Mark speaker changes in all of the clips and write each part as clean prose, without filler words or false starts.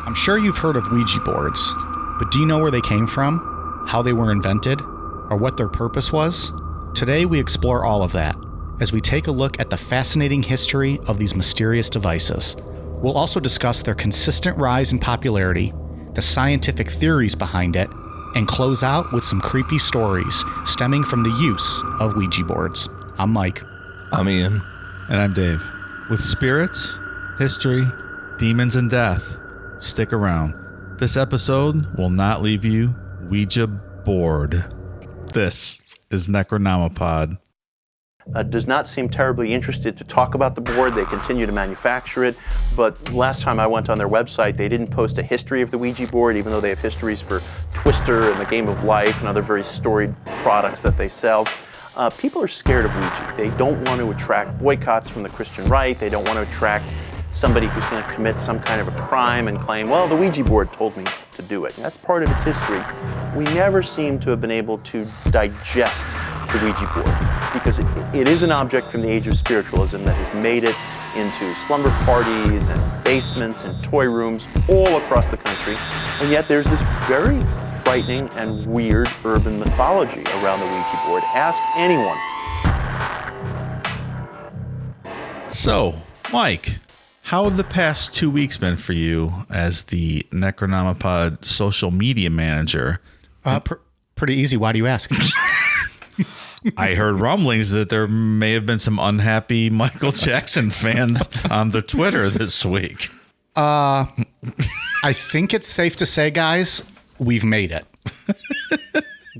Speaker 1: I'm sure you've heard of Ouija boards, but do you know where they came from, how they were invented, or what their purpose was? Today we explore all of that as we take a look at the fascinating history of these mysterious devices. We'll also discuss their consistent rise in popularity, the scientific theories behind it, and close out with some creepy stories stemming from the use of Ouija boards. I'm Mike.
Speaker 2: I'm Ian.
Speaker 3: And I'm Dave. With spirits, history, demons, and death, stick around. This episode will not leave you Ouija bored. This is Necronomipod.
Speaker 4: Does not seem terribly interested to talk about the board. They continue to manufacture it, but last time I went on their website, they didn't post a history of the Ouija board, even though they have histories for Twister and the Game of Life and other very storied products that they sell. People are scared of Ouija. They don't want to attract boycotts from the Christian right. They don't want to attract somebody who's going to commit some kind of a crime and claim, well, the Ouija board told me to do it. And that's part of its history. We never seem to have been able to digest the Ouija board because it is an object from the age of spiritualism that has made it into slumber parties and basements and toy rooms all across the country. And yet there's this very frightening and weird urban mythology around the Ouija board. Ask anyone.
Speaker 3: So, Mike, how have the past 2 weeks been for you as the Necronomipod social media manager?
Speaker 1: Pretty easy. Why do you ask?
Speaker 3: I heard rumblings that there may have been some unhappy Michael Jackson fans on the Twitter this week.
Speaker 1: I think it's safe to say, guys, we've made it.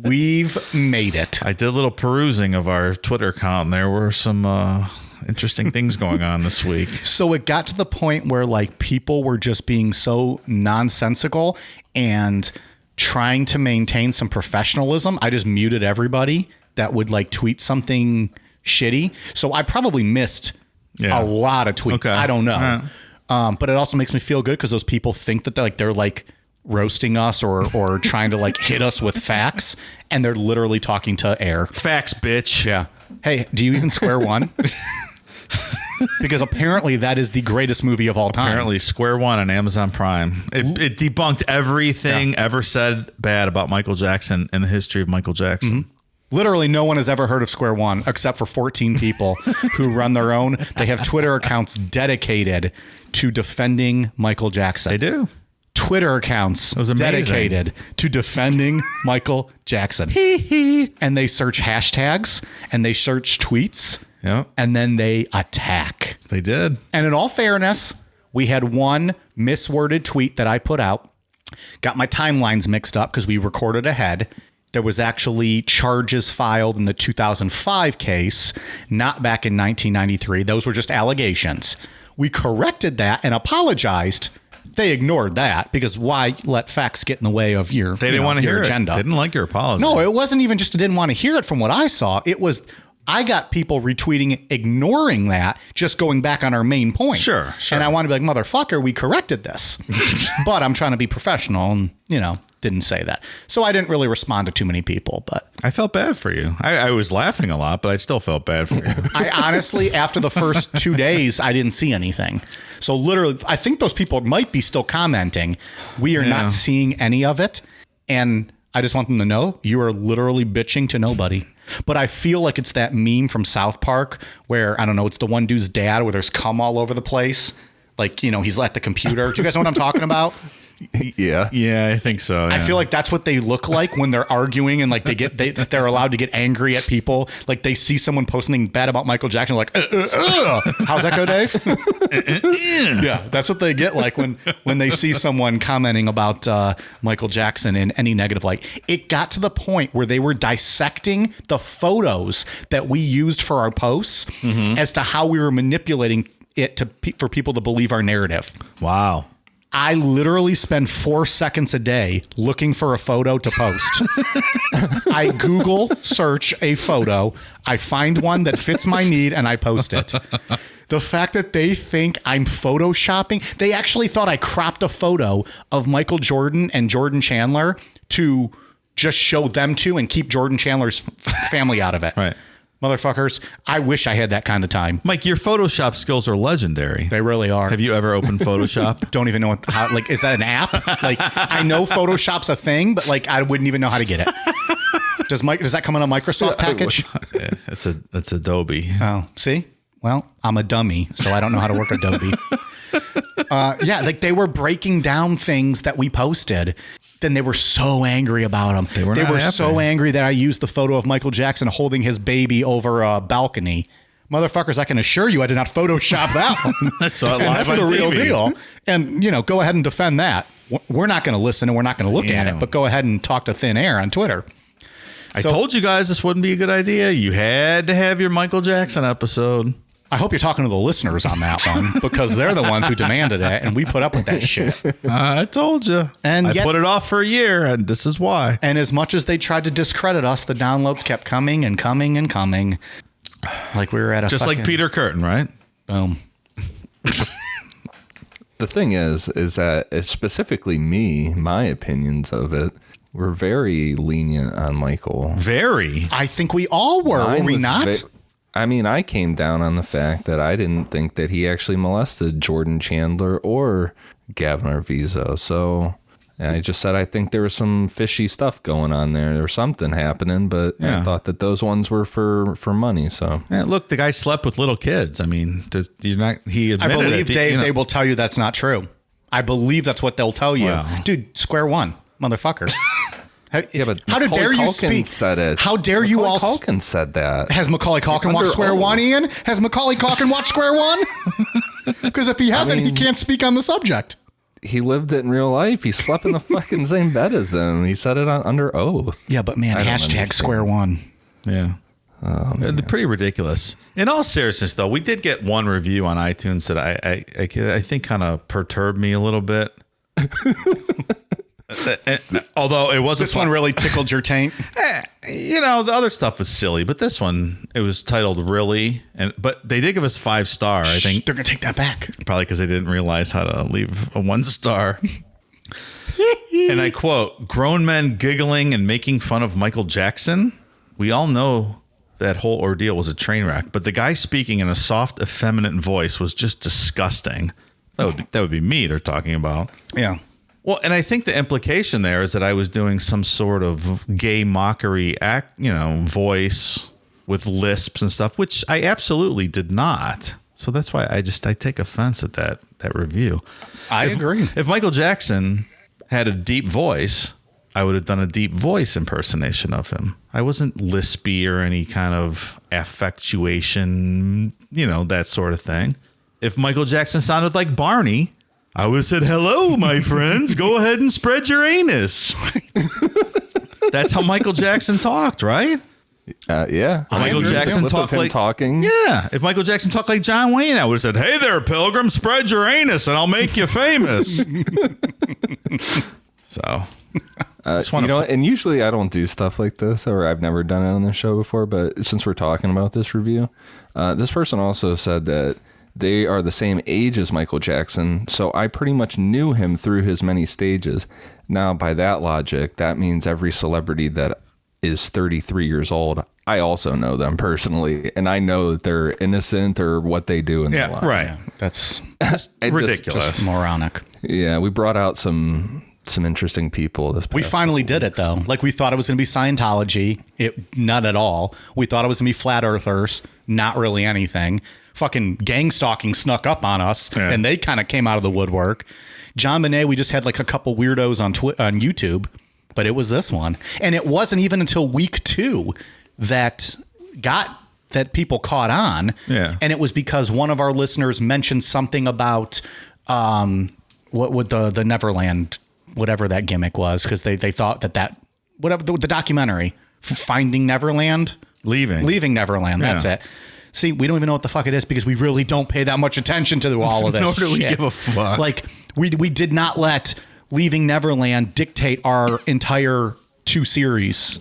Speaker 1: We've made it.
Speaker 3: I did a little perusing of our Twitter account, and there were some interesting things going on this week.
Speaker 1: So it got to the point where like people were just being so nonsensical and trying to maintain some professionalism. I just muted everybody that would like tweet something shitty. So I probably missed a lot of tweets.
Speaker 3: Okay.
Speaker 1: I don't know. But it also makes me feel good because those people think that they're like roasting us or trying to like hit us with facts, and they're literally talking to air.
Speaker 3: Facts, bitch.
Speaker 1: Yeah. Hey, do you even Square One? Because apparently that is the greatest movie of all time.
Speaker 3: Apparently Square One on Amazon Prime. It debunked everything ever said bad about Michael Jackson in the history of Michael Jackson.
Speaker 1: Mm-hmm. Literally no one has ever heard of Square One except for 14 people who run their own. They have Twitter accounts dedicated to defending Michael Jackson.
Speaker 3: They do.
Speaker 1: Twitter accounts dedicated to defending Michael Jackson. And they search hashtags and they search tweets.
Speaker 3: Yep.
Speaker 1: And then they attack.
Speaker 3: They did.
Speaker 1: And in all fairness, we had one misworded tweet that I put out. Got my timelines mixed up because we recorded ahead. There was actually charges filed in the 2005 case, not back in 1993. Those were just allegations. We corrected that and apologized. They ignored that because why let facts get in the way of your
Speaker 3: They didn't want to hear
Speaker 1: agenda.
Speaker 3: It. They didn't like your apology.
Speaker 1: No, it wasn't even just didn't want to hear it from what I saw. It was I got people retweeting, ignoring that, just going back on our main point.
Speaker 3: Sure.
Speaker 1: And I want to be like, motherfucker, we corrected this. But I'm trying to be professional and, didn't say that. So I didn't really respond to too many people, but
Speaker 3: I felt bad for you. I was laughing a lot, but I still felt bad for you.
Speaker 1: I honestly, after the first 2 days, I didn't see anything. So literally, I think those people might be still commenting. We are not seeing any of it. And I just want them to know you are literally bitching to nobody. But I feel like it's that meme from South Park where, I don't know, it's the one dude's dad where there's cum all over the place. Like, he's at the computer. Do you guys know what I'm talking about?
Speaker 3: Yeah, I think so. Yeah.
Speaker 1: I feel like that's what they look like when they're arguing and like they're allowed to get angry at people. Like they see someone post something bad about Michael Jackson, like, how's that go, Dave? Yeah, that's what they get like when they see someone commenting about Michael Jackson in any negative light. It got to the point where they were dissecting the photos that we used for our posts as to how we were manipulating it for people to believe our narrative.
Speaker 3: Wow.
Speaker 1: I literally spend 4 seconds a day looking for a photo to post. I Google search a photo. I find one that fits my need and I post it. The fact that they think I'm photoshopping, they actually thought I cropped a photo of Michael Jordan and Jordan Chandler to just show them two and keep Jordan Chandler's family out of it.
Speaker 3: Right.
Speaker 1: Motherfuckers, I wish I had that kind of time.
Speaker 3: Mike, your Photoshop skills are legendary.
Speaker 1: They really are.
Speaker 3: Have you ever opened Photoshop?
Speaker 1: Don't even know is that an app? Like, I know Photoshop's a thing, but like, I wouldn't even know how to get it. Does that come in a Microsoft package?
Speaker 3: Yeah, it's Adobe.
Speaker 1: Oh, see? Well, I'm a dummy, so I don't know how to work Adobe. Yeah, like they were breaking down things that we posted. Then they were so angry about them. They were so angry that I used the photo of Michael Jackson holding his baby over a balcony. Motherfuckers, I can assure you I did not Photoshop that one.
Speaker 3: That's the
Speaker 1: real deal. And, go ahead and defend that. We're not going to listen and we're not going to look at it, but go ahead and talk to Thin Air on Twitter.
Speaker 3: I told you guys this wouldn't be a good idea. You had to have your Michael Jackson episode.
Speaker 1: I hope you're talking to the listeners on that one because they're the ones who demanded it and we put up with that shit.
Speaker 3: I told you.
Speaker 1: And
Speaker 3: I put it off for a year and this is why.
Speaker 1: And as much as they tried to discredit us, the downloads kept coming and coming and coming. Like we were at a
Speaker 3: just like Peter Curtin, right?
Speaker 1: Boom.
Speaker 2: The thing is that it's specifically my opinions of it were very lenient on Michael.
Speaker 3: Very.
Speaker 1: I think we all were we not?
Speaker 2: I came down on the fact that I didn't think that he actually molested Jordan Chandler or Gavin Arvizo. So I just said I think there was some fishy stuff going on there. There was something happening, but I thought that those ones were for money. So
Speaker 3: look, the guy slept with little kids. I mean, you're not. He admitted
Speaker 1: I believe
Speaker 3: it.
Speaker 1: Dave. They will tell you that's not true. I believe that's what they'll tell you, dude. Square one, motherfucker.
Speaker 2: Yeah, but
Speaker 1: how dare you
Speaker 2: Culkin
Speaker 1: speak?
Speaker 2: Said it.
Speaker 1: How dare you all?
Speaker 2: Culkin said that.
Speaker 1: Has Macaulay Culkin watched Square One, Ian? Has Macaulay Culkin watched Square One? Because if he hasn't, he can't speak on the subject.
Speaker 2: He lived it in real life. He slept in the fucking same bed as him. He said it under ooth.
Speaker 1: Yeah, but man, hashtag Square One.
Speaker 3: Yeah. They're pretty ridiculous. In all seriousness, though, we did get one review on iTunes that I think kind of perturbed me a little bit. Although it wasn't
Speaker 1: this one really tickled your taint.
Speaker 3: The other stuff was silly, but this one, it was titled Really, but they did give us 5-star. I think
Speaker 1: they're gonna take that back,
Speaker 3: probably because they didn't realize how to leave a 1-star. And I quote, "Grown men giggling and making fun of Michael Jackson. We all know that whole ordeal was a train wreck, but the guy speaking in a soft, effeminate voice was just disgusting." That would be me they're talking about.
Speaker 1: Yeah.
Speaker 3: Well, and I think the implication there is that I was doing some sort of gay mockery voice with lisps and stuff, which I absolutely did not. So that's why I take offense at that review.
Speaker 1: I agree.
Speaker 3: If Michael Jackson had a deep voice, I would have done a deep voice impersonation of him. I wasn't lispy or any kind of affectuation, that sort of thing. If Michael Jackson sounded like Barney, I would have said, "Hello, my friends. Go ahead and spread your anus." That's how Michael Jackson talked, right?
Speaker 2: Yeah.
Speaker 3: Michael Jackson talked like
Speaker 2: talking.
Speaker 3: Yeah. If Michael Jackson talked like John Wayne, I would have said, "Hey there, pilgrim, spread your anus, and I'll make you famous." So,
Speaker 2: and usually I don't do stuff like this, or I've never done it on this show before. But since we're talking about this review, this person also said that they are the same age as Michael Jackson, so I pretty much knew him through his many stages. Now, by that logic, that means every celebrity that is 33 years old, I also know them personally, and I know that they're innocent or what they do in their lives.
Speaker 3: Right.
Speaker 1: Yeah, that's
Speaker 3: ridiculous.
Speaker 1: Just moronic.
Speaker 2: Yeah, we brought out some interesting people this past
Speaker 1: We finally did it, though. Like, we thought it was going to be Scientology. Not at all. We thought it was going to be flat earthers. Not really anything. Fucking gang stalking snuck up on us, and they kind of came out of the woodwork. John Bonet, we just had like a couple weirdos on YouTube, but it was this one. And it wasn't even until week 2 that people caught on.
Speaker 3: Yeah.
Speaker 1: And it was because one of our listeners mentioned something about what would the Neverland, whatever that gimmick was, because they thought that whatever the documentary, Finding Neverland, Leaving Neverland, that's it. See, we don't even know what the fuck it is because we really don't pay that much attention to all of this.
Speaker 3: Nor do we give a fuck.
Speaker 1: Like, we did not let Leaving Neverland dictate our entire 2 shows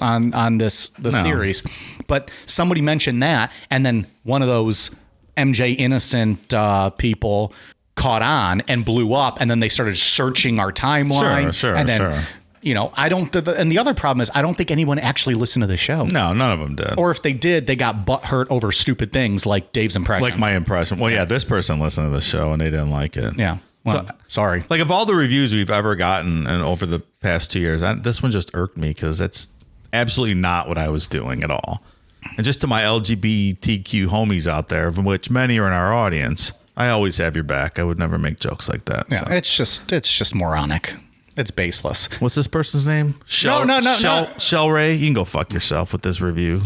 Speaker 1: on this series. But somebody mentioned that, and then one of those MJ Innocent people caught on and blew up, and then they started searching our timeline.
Speaker 3: Sure.
Speaker 1: And then I don't. And the other problem is, I don't think anyone actually listened to the show.
Speaker 3: No, none of them did.
Speaker 1: Or if they did, they got butthurt over stupid things like Dave's impression.
Speaker 3: Like my impression. Well, yeah, this person listened to the show and they didn't like it.
Speaker 1: Yeah. Well, sorry.
Speaker 3: Like of all the reviews we've ever gotten and over the past 2 years, this one just irked me because that's absolutely not what I was doing at all. And just to my LGBTQ homies out there, of which many are in our audience, I always have your back. I would never make jokes like that.
Speaker 1: Yeah,
Speaker 3: so.
Speaker 1: it's just moronic. It's baseless.
Speaker 3: What's this person's name? Shell Ray. You can go fuck yourself with this review.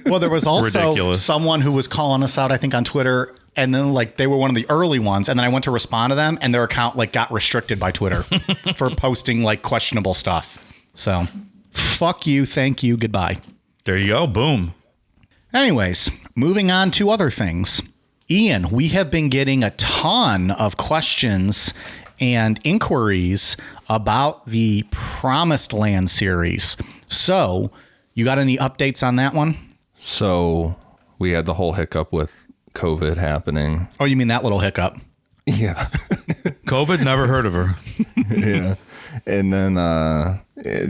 Speaker 1: Well, there was also
Speaker 3: Ridiculous.
Speaker 1: someone who was calling us out, I think, on Twitter, and then like they were one of the early ones, and then I went to respond to them, and their account like got restricted by Twitter for posting like questionable stuff. So, fuck you, thank you, goodbye.
Speaker 3: There you go. Boom.
Speaker 1: Anyways, moving on to other things. Ian, we have been getting a ton of questions and inquiries about the Promised Land series. So, you got any updates on that one?
Speaker 2: So, we had the whole hiccup with COVID happening.
Speaker 1: Oh, you mean that little hiccup?
Speaker 2: Yeah.
Speaker 3: COVID, never heard of her.
Speaker 2: Yeah. And then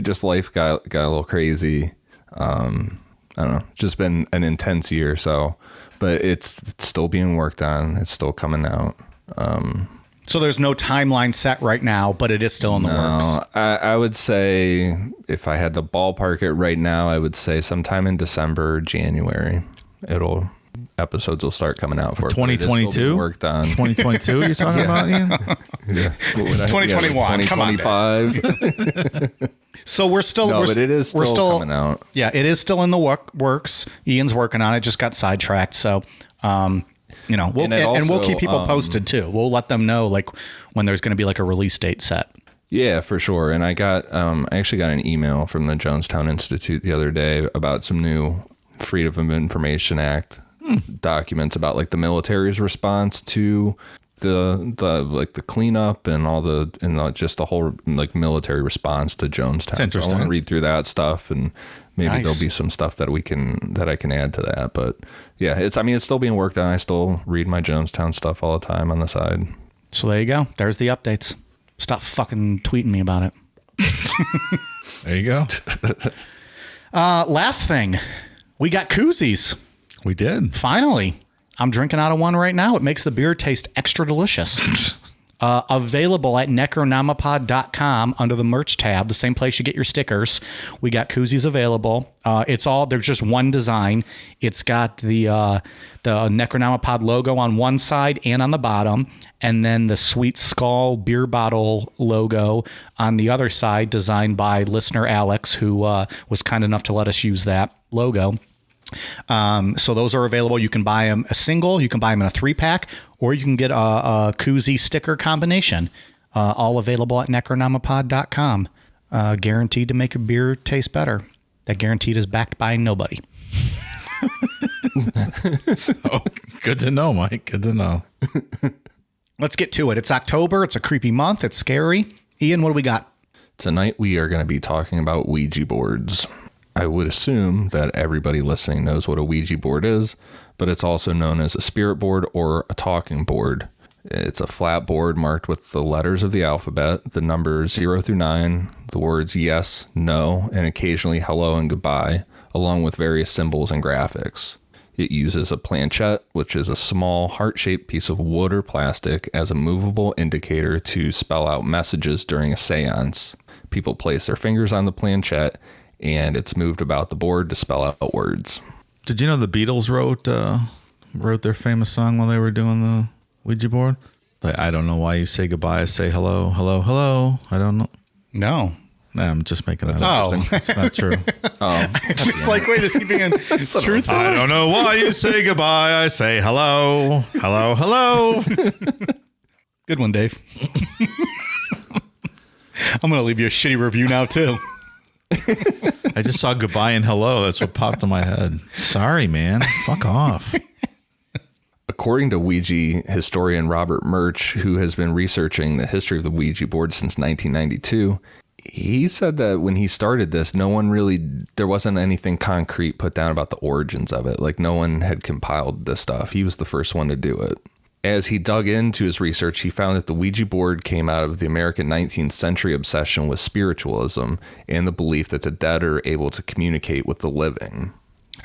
Speaker 2: just life got a little crazy. I don't know, just been an intense year. So, but it's still being worked on. It's still coming out.
Speaker 1: So there's no timeline set right now, but it is still in the works.
Speaker 2: I would say if I had to ballpark it right now, I would say sometime in December, January, episodes will start coming out for
Speaker 3: 2022.
Speaker 2: Worked on
Speaker 3: 2022. You're talking about, Ian?
Speaker 2: Yeah.
Speaker 1: 2021. Come on,
Speaker 2: 2025.
Speaker 1: So we're still.
Speaker 2: No, but it is still coming out.
Speaker 1: Yeah, it is still in the works. Ian's working on it. Just got sidetracked. So, we'll keep people posted too. We'll let them know like when there's going to be like a release date set.
Speaker 2: Yeah, for sure. And I actually got an email from the Jonestown Institute the other day about some new Freedom of Information Act documents about like the military's response to the cleanup and just the whole like military response to Jonestown.
Speaker 3: It's interesting.
Speaker 2: So I want to read through that stuff, and maybe
Speaker 1: Nice.
Speaker 2: there'll be some stuff that I can add to that. But yeah, it's still being worked on. I still read my Jonestown stuff all the time on the side.
Speaker 1: So there you go. There's the updates. Stop fucking tweeting me about it.
Speaker 3: There you go.
Speaker 1: Last thing, we got koozies.
Speaker 3: We did.
Speaker 1: Finally, I'm drinking out of one right now. It makes the beer taste extra delicious. Available at necronomipod.com under the merch tab, the same place you get your stickers. We got koozies available. There's just one design. It's got the Necronomipod logo on one side and on the bottom, and then the Sweet Skull beer bottle logo on the other side, designed by listener Alex, who was kind enough to let us use that logo. So those are available. You can buy them a single, you can buy them in a 3-pack, or you can get a koozie sticker combination. All available at necronomipod.com. Guaranteed to make your beer taste better. That guaranteed is backed by nobody.
Speaker 3: Oh, good to know, Mike. Good to know.
Speaker 1: Let's get to it. It's October. It's a creepy month. It's scary. Ian, what do we got?
Speaker 2: Tonight we are going to be talking about Ouija boards. I would assume that everybody listening knows what a Ouija board is, but it's also known as a spirit board or a talking board. It's a flat board marked with the letters of the alphabet, the numbers 0 through 9, the words yes, no, and occasionally hello and goodbye, along with various symbols and graphics. It uses a planchette, which is a small heart-shaped piece of wood or plastic, as a movable indicator to spell out messages during a seance. People place their fingers on the planchette, and it's moved about the board to spell out words.
Speaker 3: Did you know the Beatles wrote their famous song while they were doing the Ouija board? Like, I don't know why you say goodbye. I say hello, hello, hello. I don't know.
Speaker 1: No.
Speaker 3: Nah, I'm just making that
Speaker 1: Oh.
Speaker 3: interesting. It's not true.
Speaker 1: It's like, wait, is he being truthful?
Speaker 3: I don't know why you say goodbye. I say hello, hello, hello.
Speaker 1: Good one, Dave. I'm going to leave you a shitty review now, too.
Speaker 3: I just saw goodbye and hello. That's what popped in my head. Sorry, man. Fuck off.
Speaker 2: According to Ouija historian Robert Murch, who has been researching the history of the Ouija board since 1992, he said that when he started this, there wasn't anything concrete put down about the origins of it. Like, no one had compiled this stuff. He was the first one to do it. As he dug into his research, he found that the Ouija board came out of the American 19th century obsession with spiritualism and the belief that the dead are able to communicate with the living.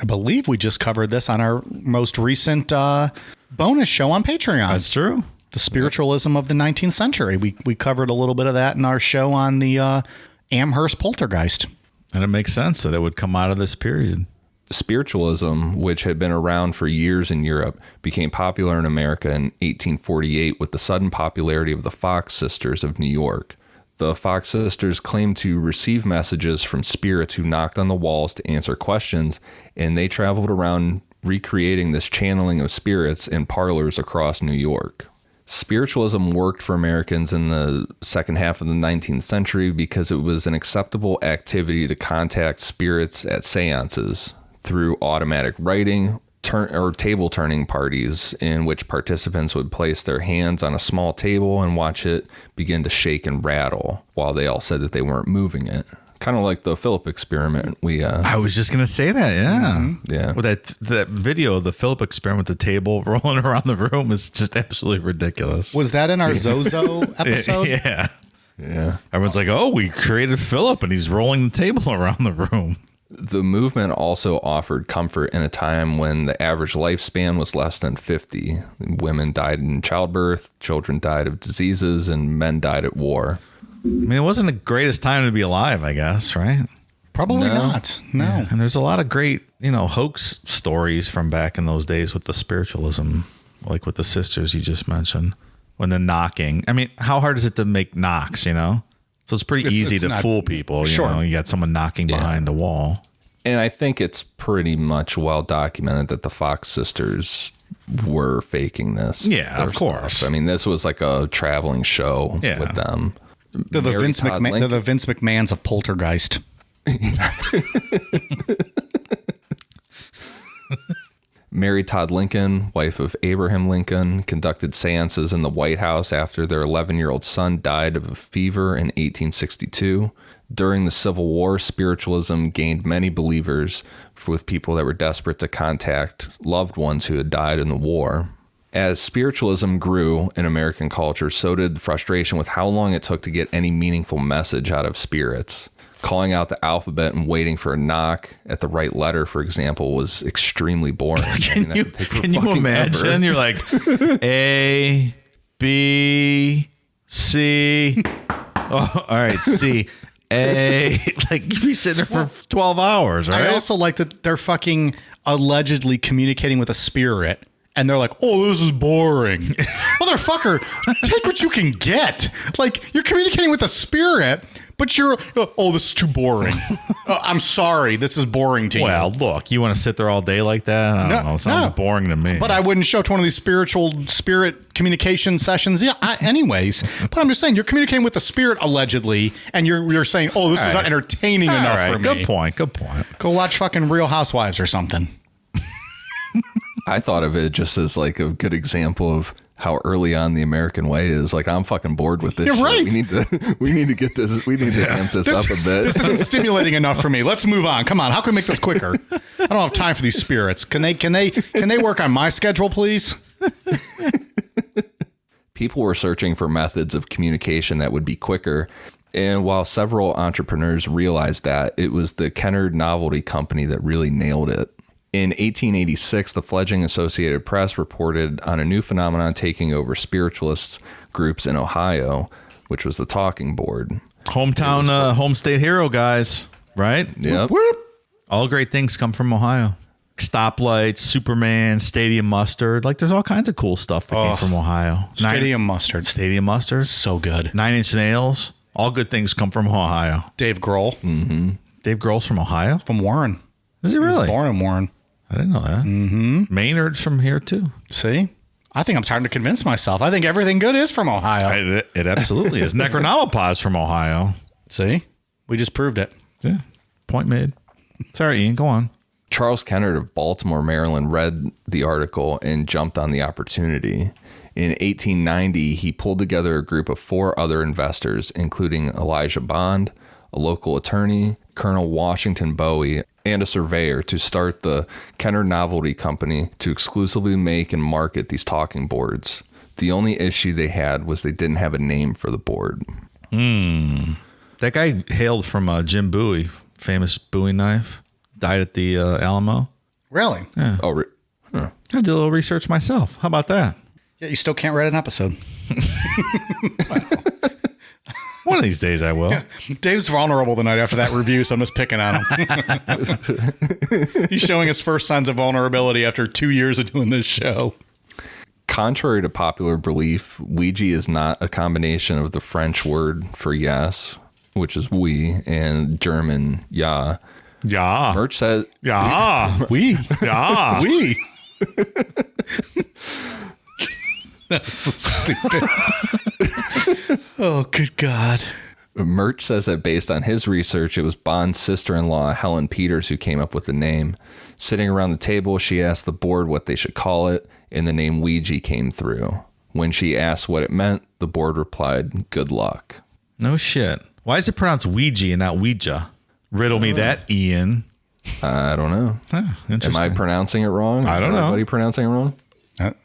Speaker 1: I believe we just covered this on our most recent bonus show on Patreon.
Speaker 3: That's true.
Speaker 1: The spiritualism of the 19th century. We covered a little bit of that in our show on the Amherst poltergeist.
Speaker 3: And it makes sense that it would come out of this period.
Speaker 2: Spiritualism, which had been around for years in Europe, became popular in America in 1848 with the sudden popularity of the Fox Sisters of New York. The Fox Sisters claimed to receive messages from spirits who knocked on the walls to answer questions, and they traveled around recreating this channeling of spirits in parlors across New York. Spiritualism worked for Americans in the second half of the 19th century because it was an acceptable activity to contact spirits at seances through automatic writing or table turning parties in which participants would place their hands on a small table and watch it begin to shake and rattle while they all said that they weren't moving it. Kind of like the Philip experiment.
Speaker 3: I was just going to say that, yeah.
Speaker 2: Mm-hmm. Yeah.
Speaker 3: Well, that video of the Philip experiment with the table rolling around the room is just absolutely ridiculous.
Speaker 1: Was that in our Zozo episode?
Speaker 3: Yeah.
Speaker 2: Yeah.
Speaker 3: Everyone's like, oh, we created Philip and he's rolling the table around the room.
Speaker 2: The movement also offered comfort in a time when the average lifespan was less than 50. Women died in childbirth, children died of diseases, and men died at war.
Speaker 3: I mean, it wasn't the greatest time to be alive, I guess, right?
Speaker 1: Probably not. No.
Speaker 3: Yeah. And there's a lot of great, hoax stories from back in those days with the spiritualism, like with the sisters you just mentioned. When the knocking. I mean, how hard is it to make knocks, So it's pretty easy to fool people.
Speaker 1: Sure.
Speaker 3: You got someone knocking behind the wall.
Speaker 2: And I think it's pretty much well documented that the Fox Sisters were faking this.
Speaker 3: Yeah, of course.
Speaker 2: Stuff. I mean, this was like a traveling show with them.
Speaker 1: They're the Vince McMahons of Poltergeist.
Speaker 2: Mary Todd Lincoln, wife of Abraham Lincoln, conducted seances in the White House after their 11-year-old son died of a fever in 1862. During the Civil War, spiritualism gained many believers with people that were desperate to contact loved ones who had died in the war. As spiritualism grew in American culture, so did frustration with how long it took to get any meaningful message out of spirits. Calling out the alphabet and waiting for a knock at the right letter, for example, was extremely boring.
Speaker 3: Can you imagine? Ever. You're like, A, B, C. Oh, all right, C. A. Like, you'd be sitting there for 12 hours, right?
Speaker 1: I also like that they're fucking allegedly communicating with a spirit. And they're like, oh, this is boring. Motherfucker, take what you can get. Like, you're communicating with a spirit, but you're, oh, this is too boring. I'm sorry, this is boring to you.
Speaker 3: Well, look, you want to sit there all day like that? I don't know. It sounds boring to me.
Speaker 1: But I wouldn't show up to one of these spirit communication sessions anyways. But I'm just saying, you're communicating with the spirit, allegedly, and you're saying, oh, this is not entertaining enough for me.
Speaker 3: Good point.
Speaker 1: Go watch fucking Real Housewives or something.
Speaker 2: I thought of it just as like a good example of how early on the American way is. Like, I'm fucking bored with this shit.
Speaker 1: Right.
Speaker 2: We need to get this. We need to amp this up a bit.
Speaker 1: This isn't stimulating enough for me. Let's move on. Come on. How can we make this quicker? I don't have time for these spirits. Can they work on my schedule, please?
Speaker 2: People were searching for methods of communication that would be quicker. And while several entrepreneurs realized that, it was the Kennard Novelty Company that really nailed it. In 1886, the fledgling Associated Press reported on a new phenomenon taking over spiritualist groups in Ohio, which was the talking board.
Speaker 3: Hometown, home state hero, guys, right?
Speaker 2: Yep.
Speaker 3: Whoop, whoop. All great things come from Ohio. Stoplights, Superman, Stadium Mustard. Like, there's all kinds of cool stuff that came from Ohio.
Speaker 1: Stadium Mustard.
Speaker 3: So good. 9 Inch Nails. All good things come from Ohio.
Speaker 1: Dave Grohl.
Speaker 2: Mm-hmm.
Speaker 3: Dave Grohl's from Ohio?
Speaker 1: From Warren.
Speaker 3: Is he really?
Speaker 1: He was born in Warren.
Speaker 3: I didn't know that.
Speaker 1: Mm-hmm.
Speaker 3: Maynard's from here, too.
Speaker 1: See? I think I'm trying to convince myself. I think everything good is from Ohio.
Speaker 3: It absolutely is. Necronomicon from Ohio.
Speaker 1: See? We just proved it.
Speaker 3: Yeah. Point made. Sorry, Ian. Go on.
Speaker 2: Charles Kennard of Baltimore, Maryland, read the article and jumped on the opportunity. In 1890, he pulled together a group of 4 other investors, including Elijah Bond, a local attorney, Colonel Washington Bowie, and a surveyor, to start the Kennard Novelty Company to exclusively make and market these talking boards. The only issue they had was they didn't have a name for the board.
Speaker 3: That guy hailed from Jim Bowie, famous Bowie knife. Died at the Alamo.
Speaker 1: Really?
Speaker 3: Yeah.
Speaker 2: Oh,
Speaker 3: I did a little research myself. How about that?
Speaker 1: Yeah, you still can't write an episode.
Speaker 3: One of these days I will. Yeah.
Speaker 1: Dave's vulnerable the night after that review, so I'm just picking on him. He's showing his first signs of vulnerability after 2 years of doing this show.
Speaker 2: Contrary to popular belief, Ouija is not a combination of the French word for yes, which is oui, and German ja.
Speaker 3: Ja.
Speaker 2: Merch says
Speaker 3: ja.
Speaker 1: Oui.
Speaker 3: Ja.
Speaker 1: Oui. That's so stupid. Oh, good God.
Speaker 2: Merch says that based on his research, it was Bond's sister-in-law, Helen Peters, who came up with the name. Sitting around the table, she asked the board what they should call it, and the name Ouija came through. When she asked what it meant, the board replied, "Good luck."
Speaker 3: No shit. Why is it pronounced Ouija and not Ouija? Riddle me that, Ian.
Speaker 2: I don't know.
Speaker 3: Interesting.
Speaker 2: Am I pronouncing it wrong?
Speaker 3: I don't know.
Speaker 2: Everybody pronouncing it wrong?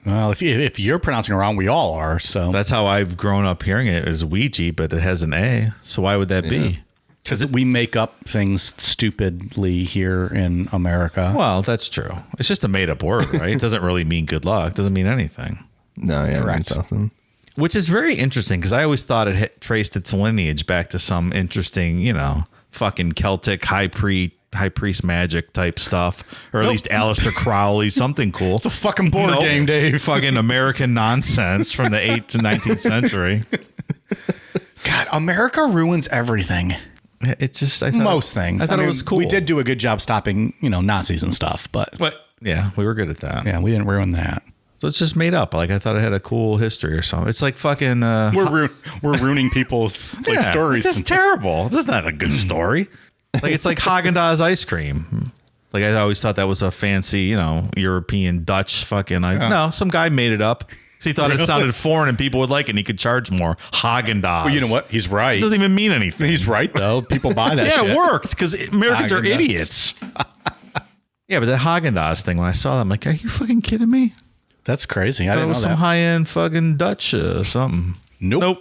Speaker 1: Well, if you're pronouncing it wrong, we all are. So
Speaker 3: That's how I've grown up hearing it as Ouija, but it has an A. So why would that be?
Speaker 1: because we make up things stupidly here in America.
Speaker 3: Well, that's true. It's just a made-up word, right? It doesn't really mean good luck. It doesn't mean anything.
Speaker 2: No, yeah,
Speaker 1: Correct.
Speaker 2: nothing.
Speaker 3: Which is very interesting because I always thought it had traced its lineage back to some interesting, fucking Celtic high priest magic type stuff, or at least Aleister Crowley, something cool.
Speaker 1: It's a fucking board game, Dave.
Speaker 3: Fucking American nonsense from the 8th to 19th century.
Speaker 1: God, America ruins everything.
Speaker 3: It's just
Speaker 1: Most things.
Speaker 3: I thought
Speaker 1: mean,
Speaker 3: it was cool.
Speaker 1: We did do a good job stopping, Nazis and stuff, but
Speaker 3: yeah, we were good at that.
Speaker 1: yeah, we didn't ruin that.
Speaker 3: So it's just made up. Like I thought it had a cool history or something. It's like fucking.
Speaker 1: We're ruining people's stories.
Speaker 3: That's terrible. That's not a good story. Like it's like Haagen-Dazs ice cream. Like I always thought that was a fancy, European Dutch fucking. No, some guy made it up. So he thought it sounded foreign and people would like it and he could charge more. Haagen-Dazs.
Speaker 1: Well, you know what? He's right.
Speaker 3: It doesn't even mean anything.
Speaker 1: He's right, though. People buy that
Speaker 3: Yeah,
Speaker 1: shit.
Speaker 3: it worked because Americans are
Speaker 1: Haagen-Dazs.
Speaker 3: idiots. Yeah, but that Haagen-Dazs thing, when I saw that, I'm like, are you fucking kidding me?
Speaker 1: That's crazy. I
Speaker 3: That
Speaker 1: didn't know
Speaker 3: was some
Speaker 1: that.
Speaker 3: high-end fucking Dutch something.
Speaker 1: Nope.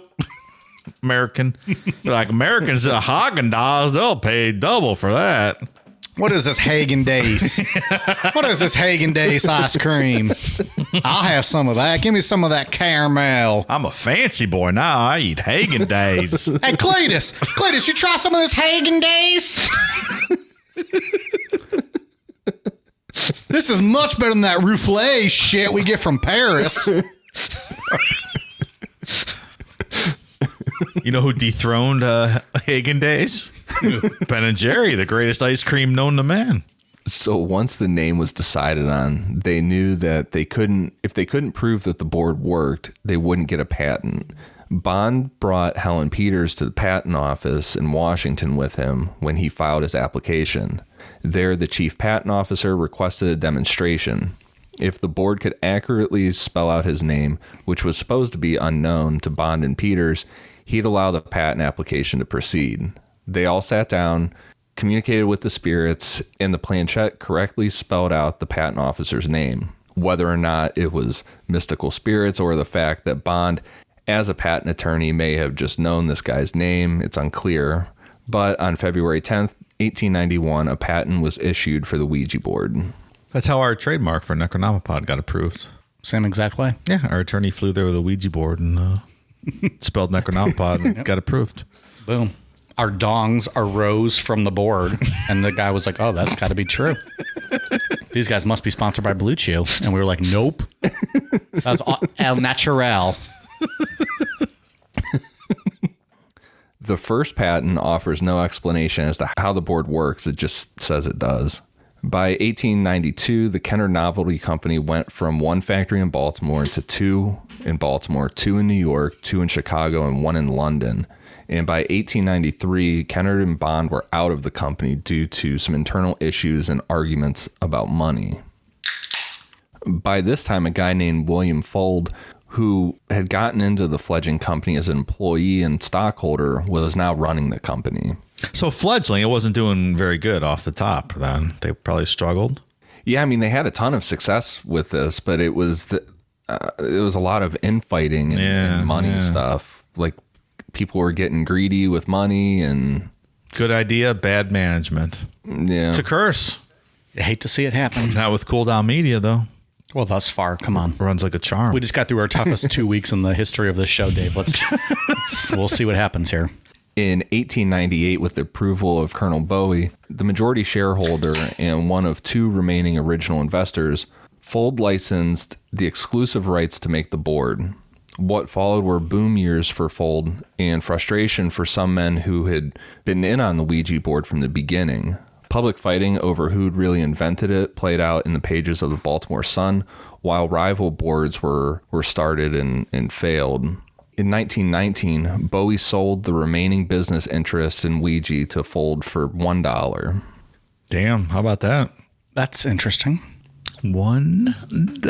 Speaker 3: American. Like Americans at Haagen-Dazs, they'll pay double for that.
Speaker 1: What is this Haagen-Dazs? What is this Haagen-Dazs ice cream? I'll have some of that. Give me some of that caramel.
Speaker 3: I'm a fancy boy now. I eat Haagen-Dazs.
Speaker 1: Hey, Cletus, you try some of this Haagen-Dazs? This is much better than that Roufflet shit we get from Paris.
Speaker 3: You know who dethroned Haagen-Dazs? Ben and Jerry, the greatest ice cream known to man.
Speaker 2: So once the name was decided on, they knew that if they couldn't prove that the board worked, they wouldn't get a patent. Bond brought Helen Peters to the patent office in Washington with him when he filed his application. There, the chief patent officer requested a demonstration. If the board could accurately spell out his name, which was supposed to be unknown to Bond and Peters, he'd allow the patent application to proceed. They all sat down, communicated with the spirits, and the planchette correctly spelled out the patent officer's name. Whether or not it was mystical spirits or the fact that Bond, as a patent attorney, may have just known this guy's name, it's unclear. But on February 10th, 1891, a patent was issued for the Ouija board.
Speaker 3: That's how our trademark for Necronomicon got approved.
Speaker 1: Same exact way.
Speaker 3: Yeah, our attorney flew there with a Ouija board and spelled Necronomicon and got approved.
Speaker 1: Boom. Our dongs arose from the board, and the guy was like, oh, that's got to be true. These guys must be sponsored by Blue Chew. And we were like, nope. That's El Natural.
Speaker 2: The first patent offers no explanation as to how the board works. It just says it does. By 1892, the Kenner Novelty Company went from one factory in Baltimore to two in Baltimore, two in New York, two in Chicago, and one in London. And by 1893, Kenner and Bond were out of the company due to some internal issues and arguments about money. By this time, a guy named William Fuld, who had gotten into the fledgling company as an employee and stockholder, was now running the company.
Speaker 3: So fledgling, it wasn't doing very good off the top then. They probably struggled.
Speaker 2: Yeah, I mean, they had a ton of success with this, but it was, it was a lot of infighting and money stuff. Like people were getting greedy with money and
Speaker 3: good idea, bad management.
Speaker 2: Yeah.
Speaker 3: It's a curse.
Speaker 1: I hate to see it happen.
Speaker 3: Not with Cool Down Media, though.
Speaker 1: Well, thus far, come on.
Speaker 3: Runs like a charm.
Speaker 1: We just got through our toughest 2 weeks in the history of this show, Dave. We'll see what happens here.
Speaker 2: In 1898, with the approval of Colonel Bowie, the majority shareholder and one of two remaining original investors, Fold licensed the exclusive rights to make the board. What followed were boom years for Fold and frustration for some men who had been in on the Ouija board from the beginning. Public fighting over who'd really invented it played out in the pages of the Baltimore Sun, while rival boards were started and failed. In 1919, Bowie sold the remaining business interests in Ouija to Fold for $1.
Speaker 3: Damn, how about that?
Speaker 1: That's interesting.
Speaker 3: $1.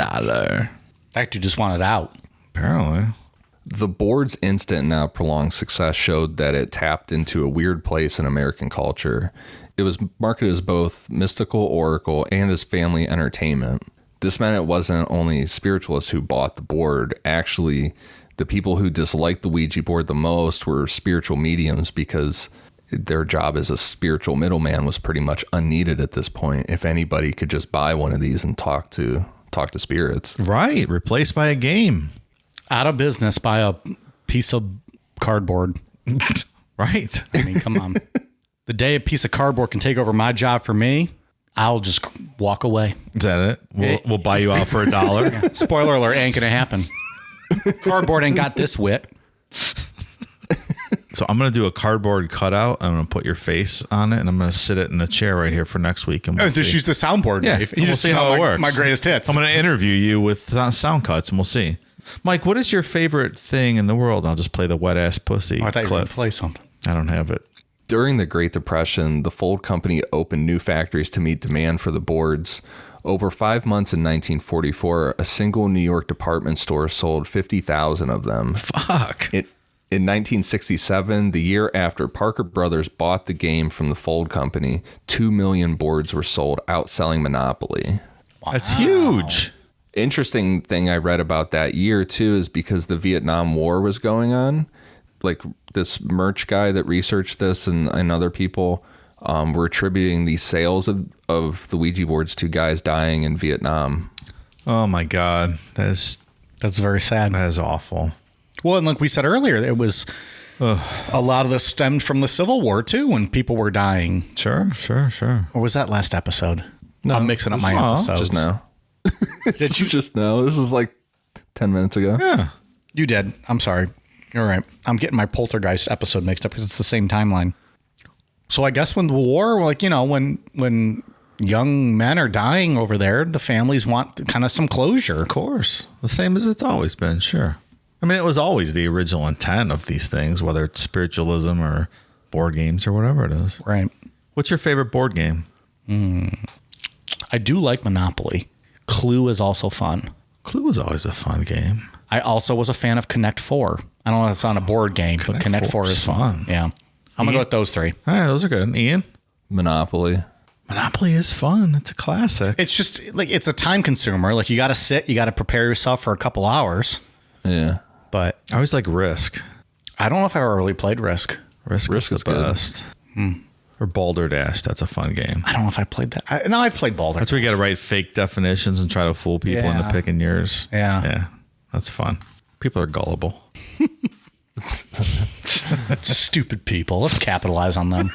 Speaker 1: That dude just wanted out.
Speaker 3: Apparently.
Speaker 2: The board's instant now prolonged success showed that it tapped into a weird place in American culture. It was marketed as both mystical oracle and as family entertainment. This meant it wasn't only spiritualists who bought the board. Actually, the people who disliked the Ouija board the most were spiritual mediums because their job as a spiritual middleman was pretty much unneeded at this point. If anybody could just buy one of these and talk to spirits.
Speaker 3: Right. Replaced by a game.
Speaker 1: Out of business by a piece of cardboard.
Speaker 3: Right.
Speaker 1: I mean, come on. The day a piece of cardboard can take over my job for me, I'll just walk away.
Speaker 3: Is that it? We'll buy you out for $1.
Speaker 1: Yeah. Spoiler alert, ain't gonna happen. Cardboard ain't got this wit.
Speaker 3: So I'm going to do a cardboard cutout. I'm going to put your face on it, and I'm going to sit it in a chair right here for next week. And
Speaker 1: Just use the soundboard,
Speaker 3: yeah,
Speaker 1: Dave.
Speaker 3: you just see how it works.
Speaker 1: My greatest hits.
Speaker 3: I'm going to interview you with sound cuts, and we'll see. Mike, what is your favorite thing in the world? I'll just play the wet ass pussy
Speaker 1: I thought you were
Speaker 3: clip.
Speaker 1: going to play something.
Speaker 3: I don't have it.
Speaker 2: During the Great Depression, the Fold Company opened new factories to meet demand for the boards. Over 5 months in 1944, a single New York department store sold 50,000 of them.
Speaker 3: Fuck.
Speaker 2: In 1967, the year after Parker Brothers bought the game from the Fold Company, 2 million boards were sold, outselling Monopoly.
Speaker 3: Wow. That's huge.
Speaker 2: Interesting thing I read about that year, too, is because the Vietnam War was going on. Like this merch guy that researched this and other people were attributing the sales of the Ouija boards to guys dying in Vietnam.
Speaker 3: Oh, my God.
Speaker 1: That's very sad.
Speaker 3: That is awful.
Speaker 1: Well, and like we said earlier, it was a lot of this stemmed from the Civil War, too, when people were dying.
Speaker 3: Sure.
Speaker 1: Or was that last episode?
Speaker 2: No,
Speaker 1: I'm mixing up my episodes.
Speaker 2: Just now. Did you just know? This was like 10 minutes ago.
Speaker 3: Yeah.
Speaker 1: You did. I'm sorry. You're right. I'm getting my Poltergeist episode mixed up because it's the same timeline. So I guess when the war, like, when young men are dying over there, the families want kind of some closure.
Speaker 3: Of course. The same as it's always been. Sure. I mean, it was always the original intent of these things, whether it's spiritualism or board games or whatever it is.
Speaker 1: Right.
Speaker 3: What's your favorite board game?
Speaker 1: I do like Monopoly. Clue is also fun.
Speaker 3: Clue is always a fun game.
Speaker 1: I also was a fan of Connect 4. I don't know if it's on a board game, but Connect 4 is fun. Yeah. I'm going to go with those three.
Speaker 3: All right, those are good. Ian?
Speaker 2: Monopoly.
Speaker 3: Monopoly is fun. It's a classic.
Speaker 1: It's just like it's a time consumer. Like you got to sit, you got to prepare yourself for a couple hours.
Speaker 2: Yeah.
Speaker 1: But
Speaker 3: I always like Risk.
Speaker 1: I don't know if I ever really played Risk.
Speaker 3: Risk is the best. Or Balderdash. That's a fun game.
Speaker 1: I don't know if I played that. No, I've played Balderdash.
Speaker 3: That's where you got to write fake definitions and try to fool people into picking yours.
Speaker 1: Yeah.
Speaker 3: Yeah. That's fun. People are gullible.
Speaker 1: Stupid people. Let's capitalize on them.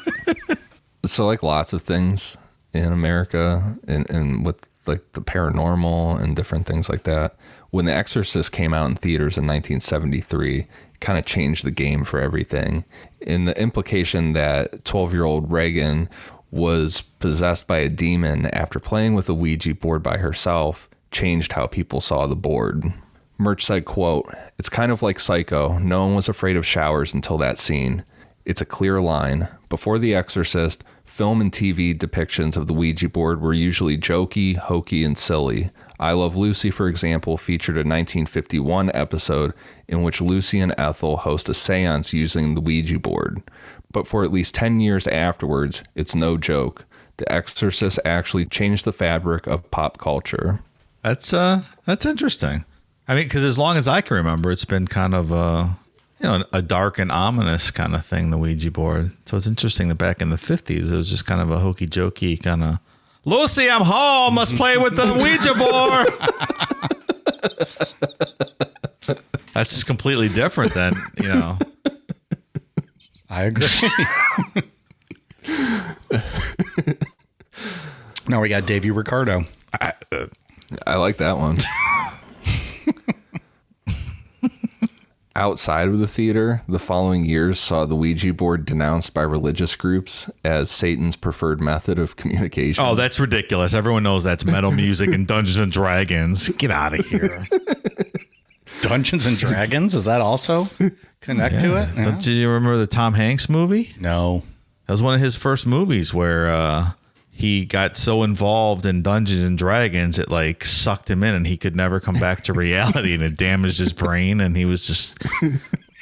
Speaker 2: So like lots of things in America and with like the paranormal and different things like that. When The Exorcist came out in theaters in 1973, it kind of changed the game for everything. In the implication that 12-year-old Reagan was possessed by a demon after playing with a Ouija board by herself changed how people saw the board. Murch said, quote, "It's kind of like Psycho. No one was afraid of showers until that scene. It's a clear line. Before The Exorcist, film and TV depictions of the Ouija board were usually jokey, hokey, and silly. I Love Lucy, for example, featured a 1951 episode in which Lucy and Ethel host a seance using the Ouija board. But for at least 10 years afterwards, it's no joke. The Exorcist actually changed the fabric of pop culture."
Speaker 3: That's interesting. I mean, because as long as I can remember, it's been kind of a dark and ominous kind of thing, the Ouija board. So it's interesting that back in the 50s, it was just kind of a hokey jokey kind of, Lucy, I'm home. Let's play with the Ouija board. That's just completely different than,
Speaker 1: I agree. Now we got Davey Ricardo.
Speaker 2: I like that one. Outside of the theater, the following years saw the Ouija board denounced by religious groups as Satan's preferred method of communication.
Speaker 3: Oh, that's ridiculous. Everyone knows that's metal music and Dungeons and Dragons. Get out of here.
Speaker 1: Dungeons and Dragons? Is that also connect to it? Yeah.
Speaker 3: Did you remember the Tom Hanks movie?
Speaker 1: No.
Speaker 3: That was one of his first movies where he got so involved in Dungeons and Dragons, it like sucked him in and he could never come back to reality, and it damaged his brain, and he was just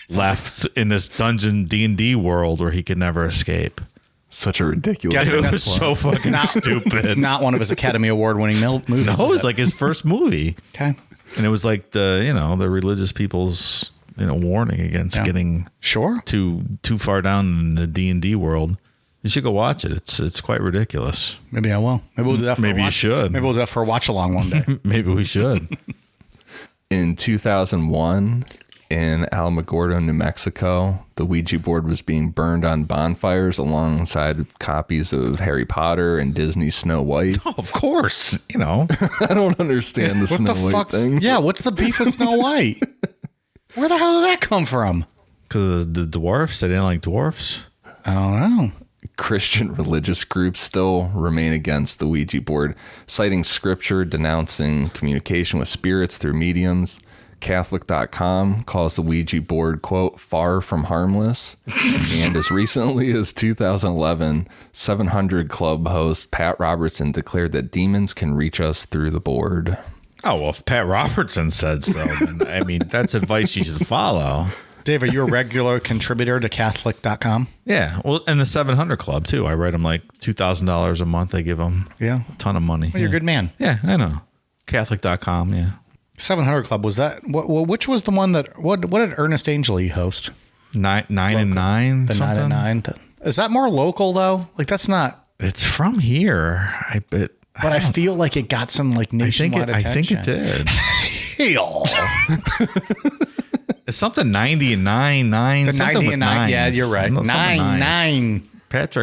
Speaker 3: left in this dungeon D&D world where he could never escape.
Speaker 2: Such a ridiculous.
Speaker 3: It was so fucking stupid.
Speaker 1: It's not one of his Academy Award winning movies.
Speaker 3: No, it was like his first movie.
Speaker 1: Okay.
Speaker 3: And it was like the religious people's warning against getting too far down in the D&D world. You should go watch it. It's quite ridiculous.
Speaker 1: Maybe I will. Maybe we'll do that for
Speaker 3: Maybe you should.
Speaker 1: Maybe we'll do that for a watch along one day.
Speaker 3: Maybe we should.
Speaker 2: In 2001, in Alamogordo, New Mexico, the Ouija board was being burned on bonfires alongside copies of Harry Potter and Disney's Snow White.
Speaker 3: Oh, of course.
Speaker 2: I don't understand the Snow White thing.
Speaker 1: Yeah, what's the beef with Snow White? Where the hell did that come from?
Speaker 3: Because the dwarfs, they didn't like dwarfs.
Speaker 1: I don't know.
Speaker 2: Christian religious groups still remain against the Ouija board, citing scripture denouncing communication with spirits through mediums. Catholic.com calls the Ouija board, quote, far from harmless. And as recently as 2011, 700 Club host Pat Robertson declared that demons can reach us through the board.
Speaker 3: Oh, well, if Pat Robertson said so, then, I mean, that's advice you should follow.
Speaker 1: Dave, are you a regular contributor to Catholic.com?
Speaker 3: Yeah. Well, and the 700 Club, too. I write them like $2,000 a month. I give them a ton of money.
Speaker 1: Well, you're a good man.
Speaker 3: Yeah, I know. Catholic.com, yeah.
Speaker 1: 700 Club, was that, which was the one that, what did Ernest Angley host?
Speaker 3: 9 and 9?
Speaker 1: The
Speaker 3: something?
Speaker 1: 9 and 9. Is that more local, though? Like, that's not.
Speaker 3: It's from here, I bet.
Speaker 1: But I feel like it got some, like, nationwide attention.
Speaker 3: I think it did.
Speaker 1: Hell.
Speaker 3: It's something 90 and 9, 9.
Speaker 1: The 90 and 9. Yeah, you're right. 9.
Speaker 3: Pat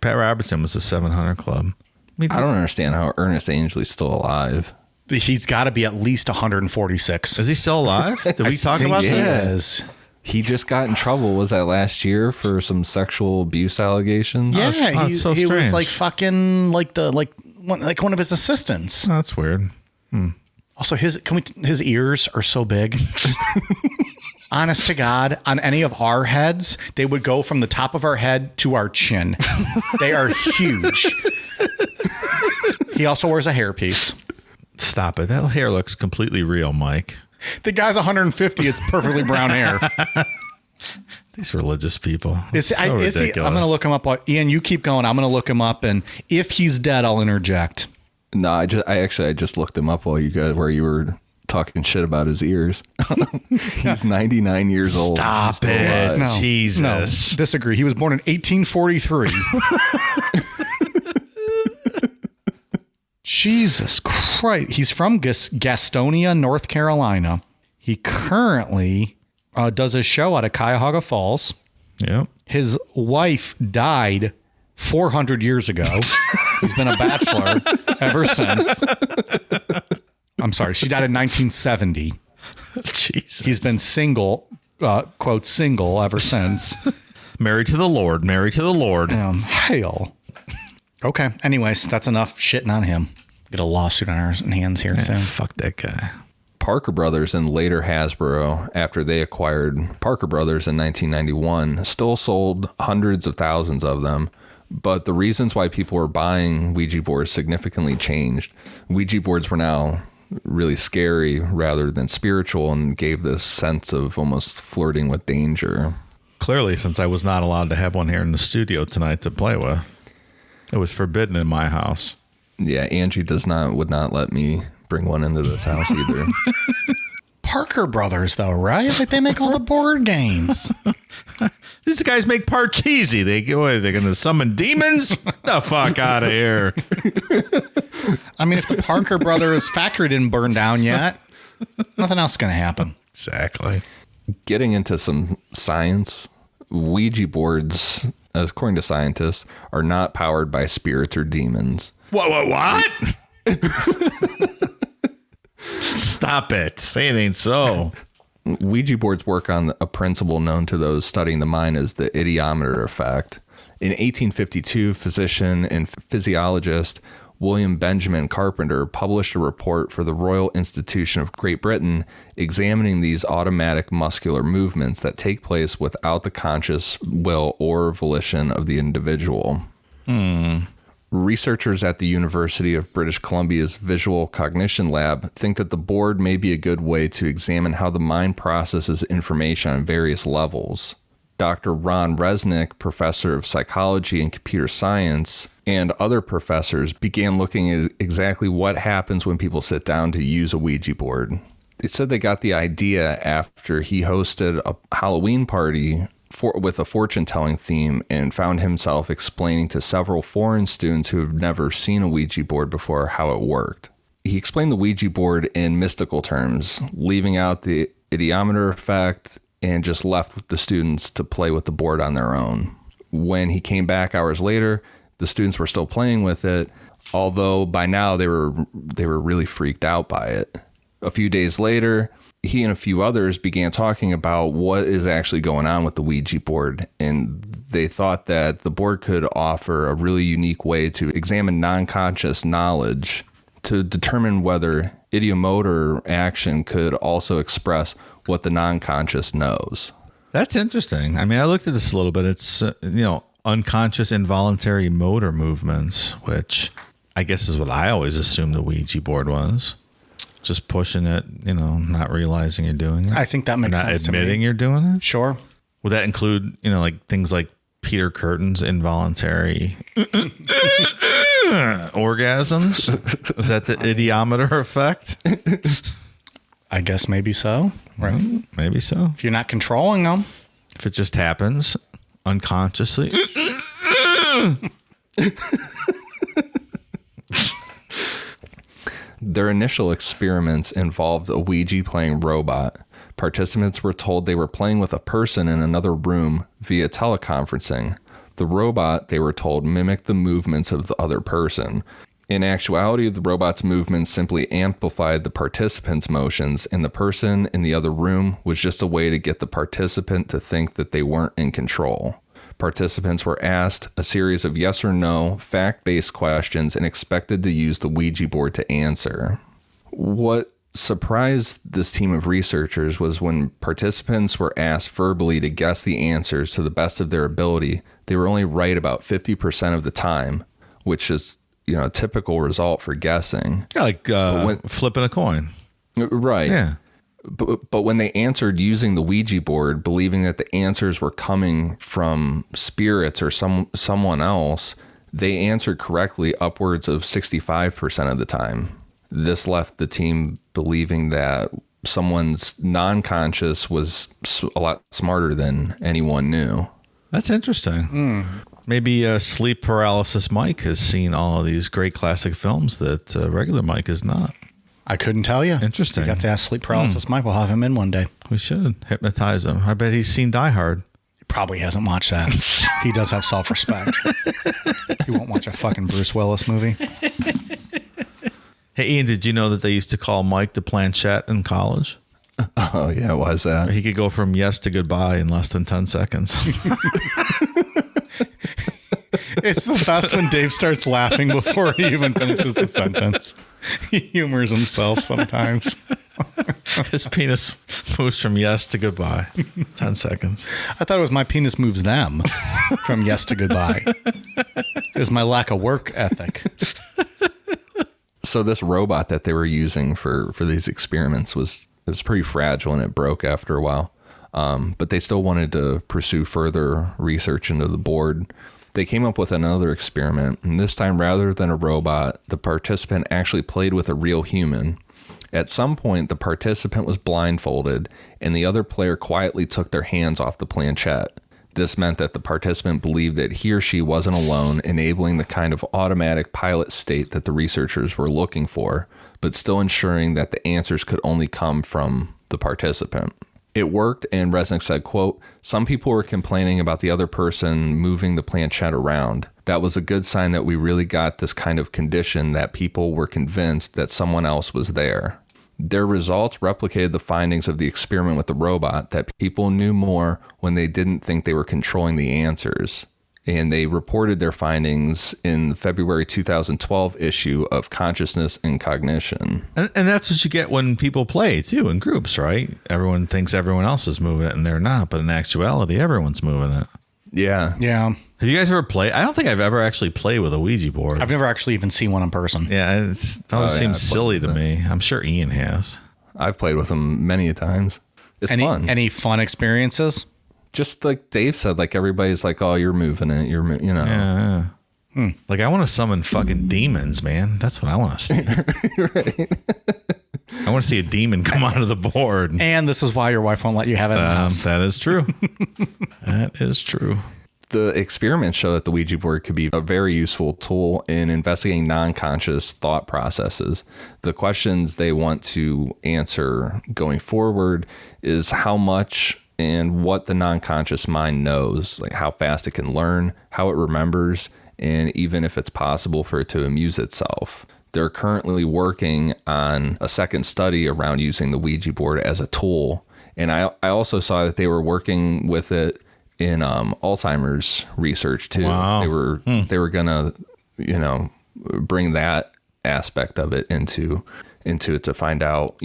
Speaker 3: Robertson was the 700 Club.
Speaker 2: I don't understand how Ernest Angley's still alive.
Speaker 1: He's got to be at least 146.
Speaker 3: Is he still alive? Did we talk about
Speaker 1: this?
Speaker 2: He just got in trouble. Was that last year for some sexual abuse allegations?
Speaker 1: Yeah, he was like fucking like one of his assistants.
Speaker 3: Oh, that's weird.
Speaker 1: Also, his ears are so big. Honest to God, on any of our heads, they would go from the top of our head to our chin. They are huge. He also wears a hairpiece.
Speaker 3: Stop it. That hair looks completely real, Mike.
Speaker 1: The guy's 150. It's perfectly brown hair.
Speaker 3: These religious people.
Speaker 1: Is he? I'm going to look him up. Ian, you keep going. I'm going to look him up. And if he's dead, I'll interject.
Speaker 2: No, I just looked him up while you were talking shit about his ears. He's 99 years old.
Speaker 3: Stop it.
Speaker 1: No,
Speaker 3: Jesus.
Speaker 1: No, disagree. He was born in 1843. Jesus Christ. He's from Gastonia, North Carolina. He currently does a show out of Cuyahoga Falls.
Speaker 3: Yep.
Speaker 1: His wife died 400 years ago. He's been a bachelor ever since. I'm sorry. She died in 1970.
Speaker 3: Jesus.
Speaker 1: He's been single, quote, single ever since.
Speaker 3: Married to the Lord. Married to the Lord.
Speaker 1: Hell. Okay. Anyways, that's enough shitting on him. Get a lawsuit on our hands here soon.
Speaker 3: Fuck that guy.
Speaker 2: Parker Brothers and later Hasbro, after they acquired Parker Brothers in 1991, still sold hundreds of thousands of them. But the reasons why people were buying Ouija boards significantly changed. Ouija boards were now really scary rather than spiritual and gave this sense of almost flirting with danger.
Speaker 3: Clearly, since I was not allowed to have one here in the studio tonight to play with. It was forbidden in my house.
Speaker 2: Yeah, Angie would not let me bring one into this house either.
Speaker 1: Parker Brothers, though, right? Like, they make all the board games.
Speaker 3: These guys make Parcheesi. They're going to summon demons? The fuck out of here.
Speaker 1: I mean, if the Parker Brothers factory didn't burn down yet, nothing else is going to happen.
Speaker 3: Exactly.
Speaker 2: Getting into some science, Ouija boards, according to scientists, are not powered by spirits or demons.
Speaker 3: What? Stop it. Say it ain't so.
Speaker 2: Ouija boards work on a principle known to those studying the mind as the idiometer effect. In 1852, physician and physiologist William Benjamin Carpenter published a report for the Royal Institution of Great Britain examining these automatic muscular movements that take place without the conscious will or volition of the individual. Researchers at the University of British Columbia's Visual Cognition Lab think that the board may be a good way to examine how the mind processes information on various levels. Dr. Ron Resnick, professor of psychology and computer science, and other professors began looking at exactly what happens when people sit down to use a Ouija board. They said they got the idea after he hosted a Halloween party with a fortune-telling theme and found himself explaining to several foreign students who have never seen a Ouija board before how it worked. He explained the Ouija board in mystical terms, leaving out the idiometer effect, and just left with the students to play with the board on their own. When he came back hours later, the students were still playing with it, although by now they were really freaked out by it. A few days later, he and a few others began talking about what is actually going on with the Ouija board, and they thought that the board could offer a really unique way to examine non-conscious knowledge to determine whether ideomotor action could also express what the non-conscious knows.
Speaker 3: That's interesting. I mean, I looked at this a little bit. It's, unconscious involuntary motor movements, which I guess is what I always assumed the Ouija board was. Just pushing it, not realizing you're doing it.
Speaker 1: I think that makes sense to me.
Speaker 3: Not admitting you're doing it?
Speaker 1: Sure.
Speaker 3: Would that include, like things like Peter Curtin's involuntary orgasms? Is that the idiometer effect?
Speaker 1: I guess maybe so. Right.
Speaker 3: Maybe so.
Speaker 1: If you're not controlling them.
Speaker 3: If it just happens unconsciously.
Speaker 2: Their initial experiments involved a Ouija playing robot. Participants were told they were playing with a person in another room via teleconferencing. The robot, they were told, mimicked the movements of the other person. In actuality, the robot's movements simply amplified the participant's motions, and the person in the other room was just a way to get the participant to think that they weren't in control. Participants were asked a series of yes or no fact-based questions and expected to use the Ouija board to answer. What surprised this team of researchers was when participants were asked verbally to guess the answers to the best of their ability, they were only right about 50% of the time, which is, a typical result for guessing.
Speaker 3: Yeah, like flipping a coin.
Speaker 2: Right.
Speaker 3: Yeah.
Speaker 2: But when they answered using the Ouija board, believing that the answers were coming from spirits or someone else, they answered correctly upwards of 65% of the time. This left the team believing that someone's non-conscious was a lot smarter than anyone knew.
Speaker 3: That's interesting. Maybe sleep paralysis Mike has seen all of these great classic films that regular Mike is not.
Speaker 1: I couldn't tell you.
Speaker 3: Interesting.
Speaker 1: You have to ask sleep paralysis Mike. We'll have him in one day.
Speaker 3: We should hypnotize him. I bet he's seen Die Hard.
Speaker 1: He probably hasn't watched that. He does have self-respect. He won't watch a fucking Bruce Willis movie.
Speaker 3: Hey, Ian, did you know that they used to call Mike the planchette in college?
Speaker 2: Oh, yeah. Why is that?
Speaker 3: He could go from yes to goodbye in less than 10 seconds.
Speaker 1: It's the best when Dave starts laughing before he even finishes the sentence. He humors himself sometimes.
Speaker 3: His penis moves from yes to goodbye. 10 seconds.
Speaker 1: I thought it was my penis moves them from yes to goodbye. It was my lack of work ethic.
Speaker 2: So this robot that they were using for these experiments was pretty fragile, and it broke after a while. But they still wanted to pursue further research into the board. They came up with another experiment, and this time, rather than a robot, the participant actually played with a real human. At some point, the participant was blindfolded, and the other player quietly took their hands off the planchette. This meant that the participant believed that he or she wasn't alone, enabling the kind of automatic pilot state that the researchers were looking for, but still ensuring that the answers could only come from the participant. It worked, and Resnick said, quote, "Some people were complaining about the other person moving the planchette around. That was a good sign that we really got this kind of condition that people were convinced that someone else was there." Their results replicated the findings of the experiment with the robot, that people knew more when they didn't think they were controlling the answers. And they reported their findings in the February 2012 issue of Consciousness and Cognition.
Speaker 3: And that's what you get when people play, too, in groups, right? Everyone thinks everyone else is moving it, and they're not. But in actuality, everyone's moving it.
Speaker 2: Yeah.
Speaker 1: Yeah.
Speaker 3: Have you guys ever played? I don't think I've ever actually played with a Ouija board.
Speaker 1: I've never actually even seen one in person.
Speaker 3: Yeah, it always seems silly to me. I'm sure Ian has.
Speaker 2: I've played with them many a times. It's fun.
Speaker 1: Any fun experiences?
Speaker 2: Just like Dave said, like everybody's like, "Oh, you're moving it. You're, you know."
Speaker 3: Yeah. Like I want to summon fucking demons, man. That's what I want to see.
Speaker 2: Right.
Speaker 3: I want to see a demon come out of the board.
Speaker 1: And this is why your wife won't let you have it in the house.
Speaker 3: That is true. That is true.
Speaker 2: The experiments show that the Ouija board could be a very useful tool in investigating non-conscious thought processes. The questions they want to answer going forward is how much and what the non-conscious mind knows, like how fast it can learn, how it remembers, and even if it's possible for it to amuse itself. They're currently working on a second study around using the Ouija board as a tool. And I also saw that they were working with it in Alzheimer's research too.
Speaker 3: Wow.
Speaker 2: They were gonna, bring that aspect of it into it to find out,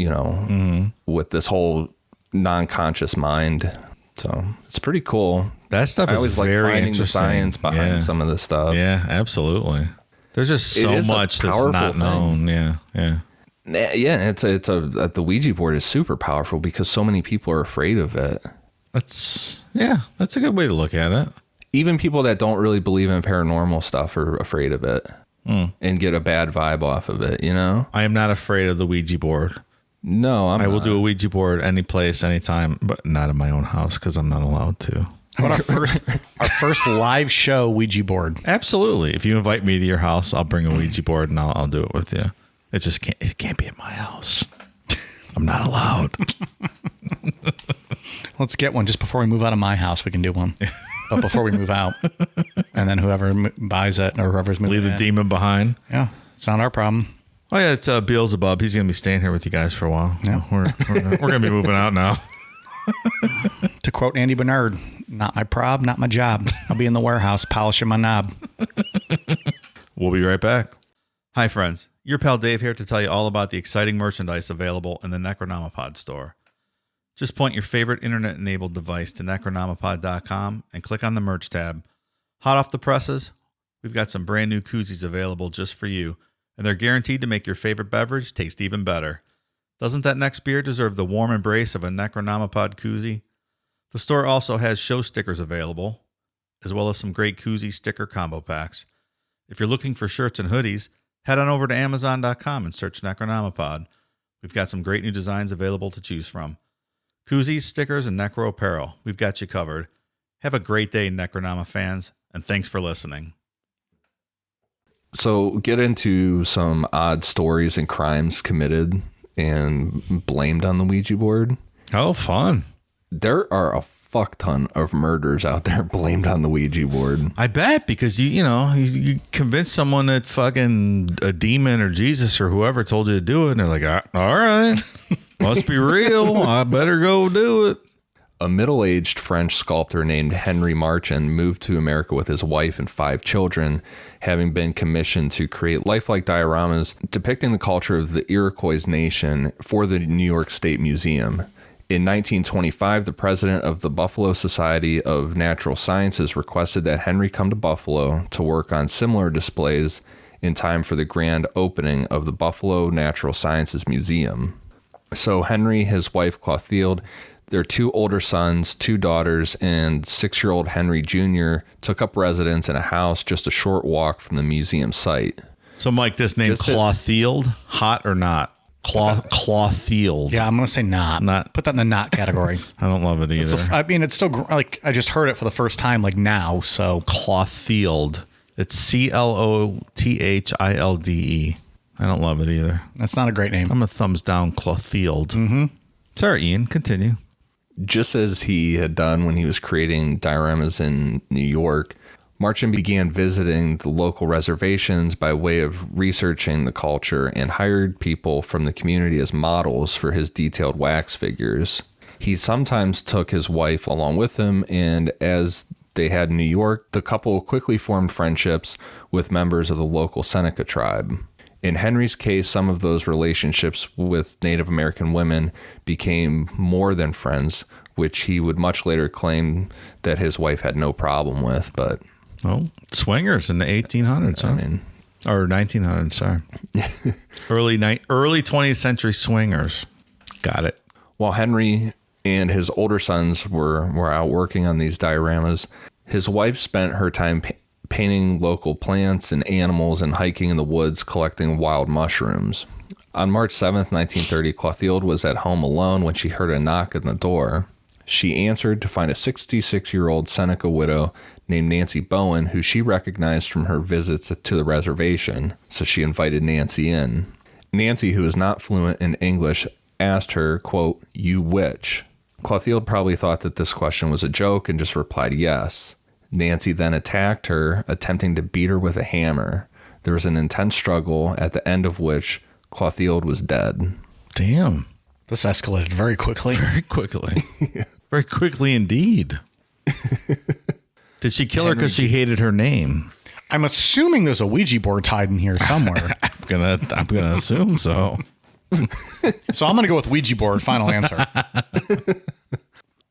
Speaker 2: with this whole non-conscious mind. So it's pretty cool.
Speaker 3: That stuff is
Speaker 2: always
Speaker 3: very
Speaker 2: like finding the
Speaker 3: interesting.
Speaker 2: science behind some of this stuff.
Speaker 3: Yeah, absolutely. There's just so much that's not known. Yeah.
Speaker 2: Yeah, the Ouija board is super powerful because so many people are afraid of it.
Speaker 3: That's a good way to look at it.
Speaker 2: Even people that don't really believe in paranormal stuff are afraid of it and get a bad vibe off of it,
Speaker 3: I am not afraid of the Ouija board.
Speaker 2: No,
Speaker 3: I will do a Ouija board any place, anytime, but not in my own house because I'm not allowed to.
Speaker 1: How about our first live show Ouija board?
Speaker 3: Absolutely. If you invite me to your house, I'll bring a Ouija board and I'll do it with you. It can't be at my house. I'm not allowed.
Speaker 1: Let's get one just before we move out of my house. We can do one, but before we move out, and then whoever buys it or whoever's moving,
Speaker 3: Leave the demon behind.
Speaker 1: Yeah, it's not our problem.
Speaker 3: Oh yeah, it's Beelzebub. He's gonna be staying here with you guys for a while.
Speaker 1: Yeah.
Speaker 3: We're gonna be moving out now.
Speaker 1: To quote Andy Bernard, "Not my prob, not my job. I'll be in the warehouse polishing my knob."
Speaker 3: We'll be right back. Hi friends, your pal Dave here to tell you all about the exciting merchandise available in the Necronomipod store. Just point your favorite internet-enabled device to necronomipod.com and click on the merch tab. Hot off the presses, we've got some brand new koozies available just for you, and they're guaranteed to make your favorite beverage taste even better. Doesn't that next beer deserve the warm embrace of a Necronomipod koozie? The store also has show stickers available, as well as some great koozie sticker combo packs. If you're looking for shirts and hoodies, head on over to Amazon.com and search Necronomipod. We've got some great new designs available to choose from. Koozies, stickers, and Necro apparel. We've got you covered. Have a great day, Necronoma fans, and thanks for listening.
Speaker 2: So get into some odd stories and crimes committed and blamed on the Ouija board.
Speaker 3: Oh, fun.
Speaker 2: There are a fuck ton of murders out there blamed on the Ouija board.
Speaker 3: I bet, because you convince someone that fucking a demon or Jesus or whoever told you to do it, and they're like, all right, must be real. I better go do it.
Speaker 2: A middle-aged French sculptor named Henry Marchand moved to America with his wife and 5 children, having been commissioned to create lifelike dioramas depicting the culture of the Iroquois nation for the New York State Museum. In 1925, the president of the Buffalo Society of Natural Sciences requested that Henry come to Buffalo to work on similar displays in time for the grand opening of the Buffalo Natural Sciences Museum. So Henry, his wife Clotilde, Their 2 older sons, 2 daughters, and 6-year-old Henry Jr. took up residence in a house just a short walk from the museum site.
Speaker 3: So, Mike, this name Clothield, hot or not? Clothield.
Speaker 1: Yeah, I'm going to say not.
Speaker 3: Not.
Speaker 1: Put that in the not category.
Speaker 3: I don't love it either.
Speaker 1: I mean, it's still like I just heard it for the first time like now. So
Speaker 3: Clothield. It's Clothiilde. I don't love it either.
Speaker 1: That's not a great name.
Speaker 3: I'm a thumbs down Clothield. Mm-hmm. Sorry, Ian. Continue.
Speaker 2: Just as he had done when he was creating dioramas in New York, Marchand began visiting the local reservations by way of researching the culture and hired people from the community as models for his detailed wax figures. He sometimes took his wife along with him, and as they had in New York, the couple quickly formed friendships with members of the local Seneca tribe. In Henry's case, some of those relationships with Native American women became more than friends, which he would much later claim that his wife had no problem with. But
Speaker 3: swingers in the 1800s, huh?
Speaker 2: I mean,
Speaker 3: or 1900s, sorry. early 20th century swingers. Got it.
Speaker 2: While Henry and his older sons were out working on these dioramas, his wife spent her time painting local plants and animals and hiking in the woods collecting wild mushrooms. On March 7th, 1930, Clothield was at home alone when she heard a knock on the door. She answered to find a 66-year-old Seneca widow named Nancy Bowen, who she recognized from her visits to the reservation, so she invited Nancy in. Nancy, who was not fluent in English, asked her, quote, "You witch?" Clothield probably thought that this question was a joke and just replied yes. Nancy then attacked her, attempting to beat her with a hammer. There was an intense struggle, at the end of which Clothield was dead.
Speaker 3: Damn.
Speaker 1: This escalated very quickly.
Speaker 3: Very quickly. Very quickly indeed. Did she kill her because she hated her name?
Speaker 1: I'm assuming there's a Ouija board tied in here somewhere.
Speaker 3: I'm gonna assume so.
Speaker 1: So I'm gonna go with Ouija board. Final answer.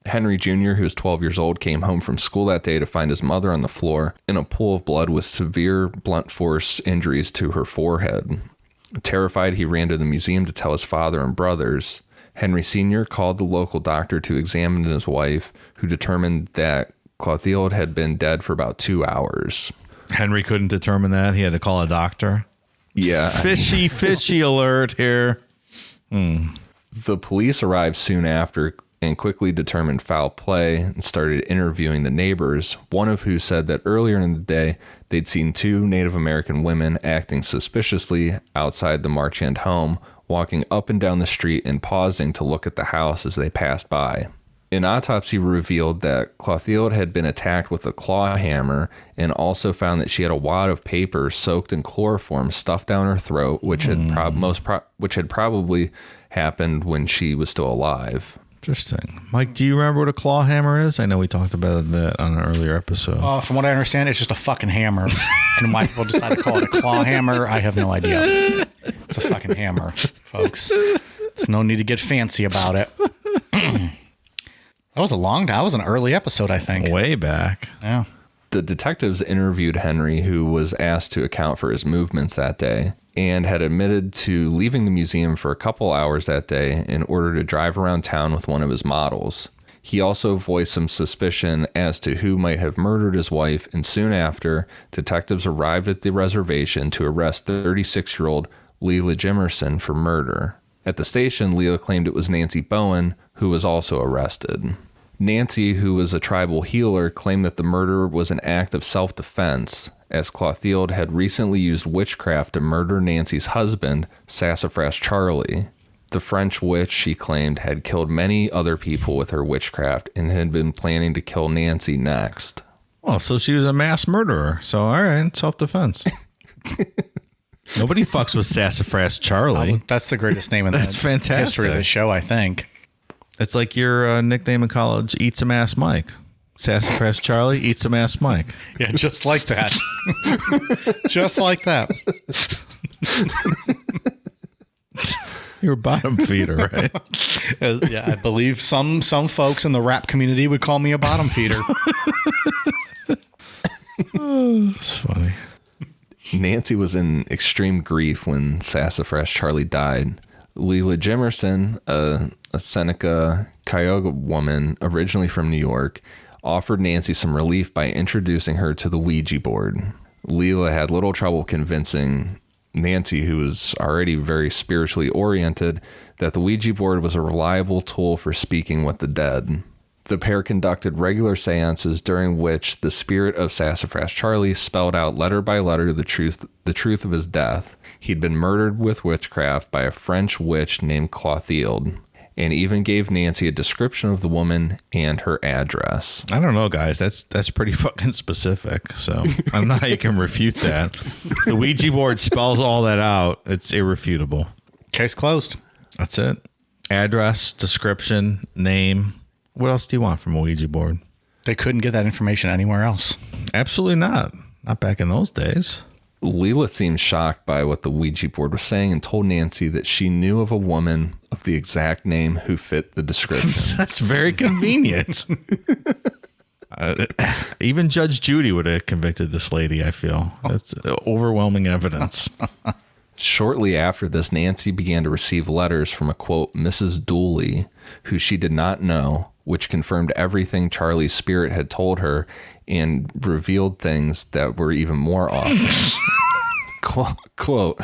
Speaker 2: Henry Jr., who was 12 years old, came home from school that day to find his mother on the floor in a pool of blood with severe blunt force injuries to her forehead. Terrified, he ran to the museum to tell his father and brothers. Henry Sr. called the local doctor to examine his wife, who determined that Clothield had been dead for about 2 hours.
Speaker 3: Henry couldn't determine that. He had to call a doctor.
Speaker 2: Yeah.
Speaker 3: Fishy alert here.
Speaker 2: The police arrived soon after and quickly determined foul play and started interviewing the neighbors, one of who said that earlier in the day they'd seen 2 Native American women acting suspiciously outside the Marchand home, walking up and down the street and pausing to look at the house as they passed by. An autopsy revealed that Clothield had been attacked with a claw hammer and also found that she had a wad of paper soaked in chloroform stuffed down her throat, which had probably happened when she was still alive.
Speaker 3: Interesting. Mike, do you remember what a claw hammer is? I know we talked about that on an earlier episode.
Speaker 1: From what I understand, it's just a fucking hammer. And why people decide to call it a claw hammer, I have no idea. It's a fucking hammer, folks. There's no need to get fancy about it. That was an early episode, I think.
Speaker 3: Way back.
Speaker 1: Yeah.
Speaker 2: The detectives interviewed Henry, who was asked to account for his movements that day, and had admitted to leaving the museum for a couple hours that day in order to drive around town with one of his models. He also voiced some suspicion as to who might have murdered his wife, and soon after, detectives arrived at the reservation to arrest 36-year-old Leila Jimerson for murder. At the station, Leila claimed it was Nancy Bowen, who was also arrested. Nancy, who was a tribal healer, claimed that the murder was an act of self-defense, as Clothield had recently used witchcraft to murder Nancy's husband, Sassafras Charlie. The French witch, she claimed, had killed many other people with her witchcraft and had been planning to kill Nancy next.
Speaker 3: Well, so she was a mass murderer. So, all right, self-defense. Nobody fucks with Sassafras Charlie.
Speaker 1: That's the greatest name in the
Speaker 3: fantastic.
Speaker 1: history of the show, I think.
Speaker 3: It's like your nickname in college, Eat Some Ass Mike. Sassafras Charlie, Eat Some Ass Mike.
Speaker 1: Yeah, just like that. Just like that.
Speaker 3: You're a bottom feeder, right?
Speaker 1: Yeah, I believe some folks in the rap community would call me a bottom feeder.
Speaker 3: That's funny.
Speaker 2: Nancy was in extreme grief when Sassafras Charlie died. Leila Jimerson, a a Seneca Cayuga woman, originally from New York, offered Nancy some relief by introducing her to the Ouija board. Leela had little trouble convincing Nancy, who was already very spiritually oriented, that the Ouija board was a reliable tool for speaking with the dead. The pair conducted regular seances during which the spirit of Sassafras Charlie spelled out letter by letter the truth of his death. He'd been murdered with witchcraft by a French witch named Clotilde, and even gave Nancy a description of the woman and her address.
Speaker 3: I don't know, guys. That's pretty fucking specific. So I don't know how you can refute that. The Ouija board spells all that out. It's irrefutable.
Speaker 1: Case closed.
Speaker 3: That's it. Address, description, name. What else do you want from a Ouija board?
Speaker 1: They couldn't get that information anywhere else.
Speaker 3: Absolutely not. Not back in those days.
Speaker 2: Leela seemed shocked by what the Ouija board was saying and told Nancy that she knew of a woman of the exact name who fit the description.
Speaker 3: That's very convenient. Even Judge Judy would have convicted this lady, I feel. That's overwhelming evidence.
Speaker 2: Shortly after this, Nancy began to receive letters from a, quote, Mrs. Dooley, who she did not know, which confirmed everything Charlie's spirit had told her and revealed things that were even more off. Quote,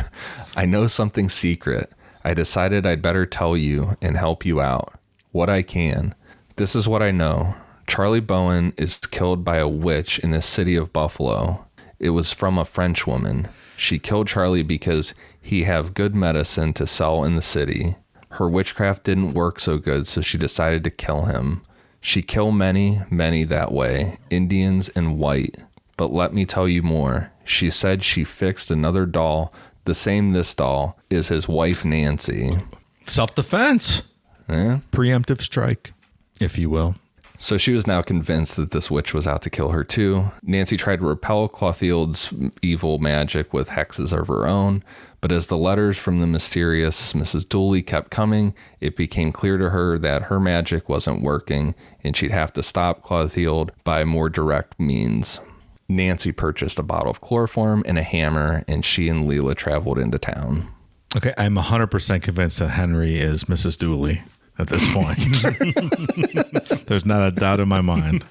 Speaker 2: I know something secret. I decided I'd better tell you and help you out. What I can. This is what I know. Charlie Bowen is killed by a witch in the city of Buffalo. It was from a French woman. She killed Charlie because he have good medicine to sell in the city. Her witchcraft didn't work so good, so she decided to kill him. She killed many, many that way, Indians and white. But let me tell you more. She said she fixed another doll, the same this doll, is his wife Nancy.
Speaker 3: Self-defense.
Speaker 2: Yeah.
Speaker 3: Preemptive strike, if you will.
Speaker 2: So she was now convinced that this witch was out to kill her too. Nancy tried to repel Clotilde's evil magic with hexes of her own, but as the letters from the mysterious Mrs. Dooley kept coming, it became clear to her that her magic wasn't working, and she'd have to stop Clotilde by more direct means. Nancy purchased a bottle of chloroform and a hammer, and she and Leela traveled into town.
Speaker 3: Okay, I'm 100% convinced that Henry is Mrs. Dooley at this point. There's not a doubt in my mind.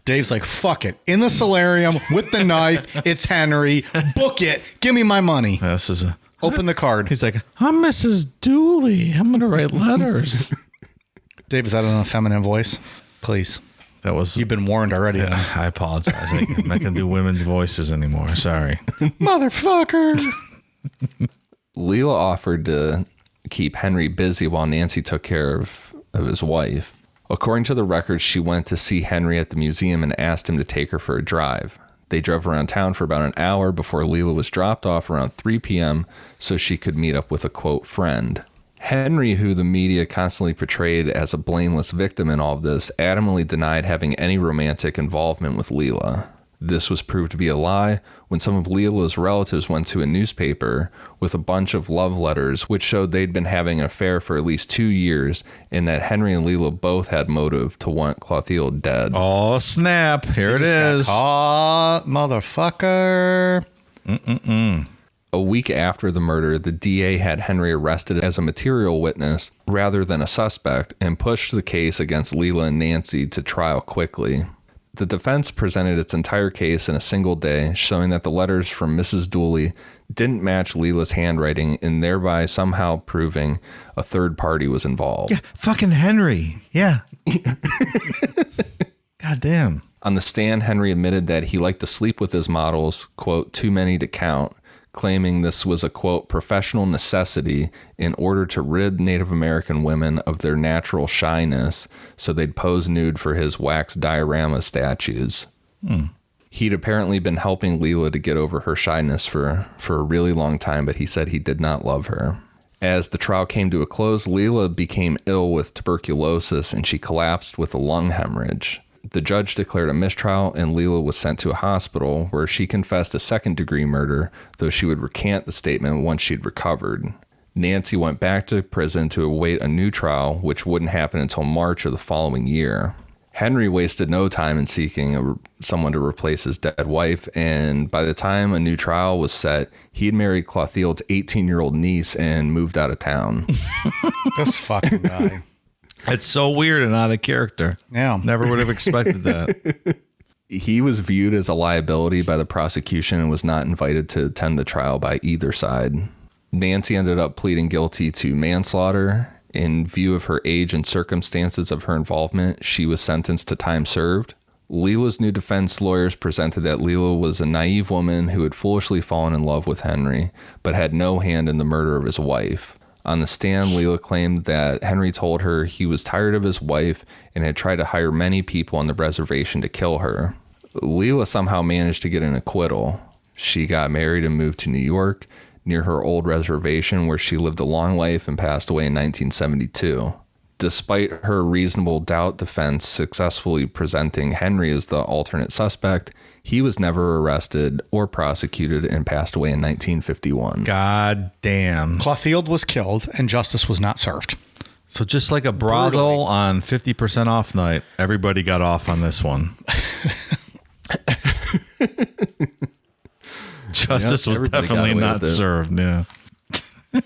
Speaker 1: Dave's like, fuck it. In the solarium with the knife. It's Henry. Book it. Give me my money.
Speaker 3: This is
Speaker 1: Open the card.
Speaker 3: He's like, I'm Mrs. Dooley. I'm going to write letters.
Speaker 1: Dave, is that in a feminine voice? Please.
Speaker 3: That was.
Speaker 1: You've been warned already.
Speaker 3: I apologize. I'm not going to do women's voices anymore. Sorry.
Speaker 1: Motherfucker.
Speaker 2: Leela offered to keep Henry busy while Nancy took care of his wife. According to the records, she went to see Henry at the museum and asked him to take her for a drive. They drove around town for about an hour before Leela was dropped off around 3 p.m. so she could meet up with a, quote, friend. Henry, who the media constantly portrayed as a blameless victim in all of this, adamantly denied having any romantic involvement with Leela. This was proved to be a lie when some of Leela's relatives went to a newspaper with a bunch of love letters which showed they'd been having an affair for at least 2 years and that Henry and Leela both had motive to want Clotilde dead.
Speaker 3: Oh, snap. Here it is.
Speaker 1: Caught, motherfucker.
Speaker 2: A week after the murder, the DA had Henry arrested as a material witness rather than a suspect and pushed the case against Leela and Nancy to trial quickly. The defense presented its entire case in a single day, showing that the letters from Mrs. Dooley didn't match Leela's handwriting and thereby somehow proving a third party was involved.
Speaker 3: Yeah, fucking Henry. Yeah. God damn.
Speaker 2: On the stand, Henry admitted that he liked to sleep with his models, quote, too many to count, claiming this was a, quote, professional necessity in order to rid Native American women of their natural shyness so they'd pose nude for his wax diorama statues. He'd apparently been helping Leela to get over her shyness for a really long time, but he said he did not love her. As the trial came to a close, Leela became ill with tuberculosis and she collapsed with a lung hemorrhage. The judge declared a mistrial and Leela was sent to a hospital where she confessed a second-degree murder, though she would recant the statement once she'd recovered. Nancy went back to prison to await a new trial, which wouldn't happen until March of the following year. Henry wasted no time in seeking someone to replace his dead wife, and by the time a new trial was set, he had married Clothild's 18-year-old niece and moved out of town.
Speaker 1: This fucking guy.
Speaker 3: It's so weird and out of character.
Speaker 1: Yeah.
Speaker 3: Never would have expected that.
Speaker 2: He was viewed as a liability by the prosecution and was not invited to attend the trial by either side. Nancy ended up pleading guilty to manslaughter. In view of her age and circumstances of her involvement, she was sentenced to time served. Leela's new defense lawyers presented that Leela was a naive woman who had foolishly fallen in love with Henry, but had no hand in the murder of his wife. On the stand, Leela claimed that Henry told her he was tired of his wife and had tried to hire many people on the reservation to kill her. Leela somehow managed to get an acquittal. She got married and moved to New York, near her old reservation, where she lived a long life and passed away in 1972. Despite her reasonable doubt defense successfully presenting Henry as the alternate suspect, he was never arrested or prosecuted and passed away in 1951.
Speaker 3: God damn.
Speaker 1: Clothild was killed and justice was not served.
Speaker 3: So just like a brothel on 50% off night, everybody got off on this one. Justice was definitely not served. Yeah.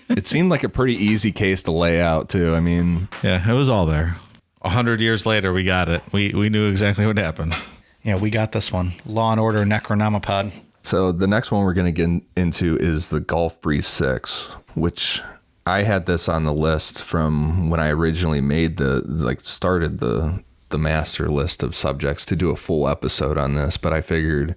Speaker 2: It seemed like a pretty easy case to lay out, too. I mean,
Speaker 3: yeah, it was all there. 100 years later, we got it. We knew exactly what happened.
Speaker 1: Yeah, we got this one. Law and Order Necronomicon.
Speaker 2: So the next one we're going to get into is the Gulf Breeze 6, which I had this on the list from when I originally made started the master list of subjects to do a full episode on this, but I figured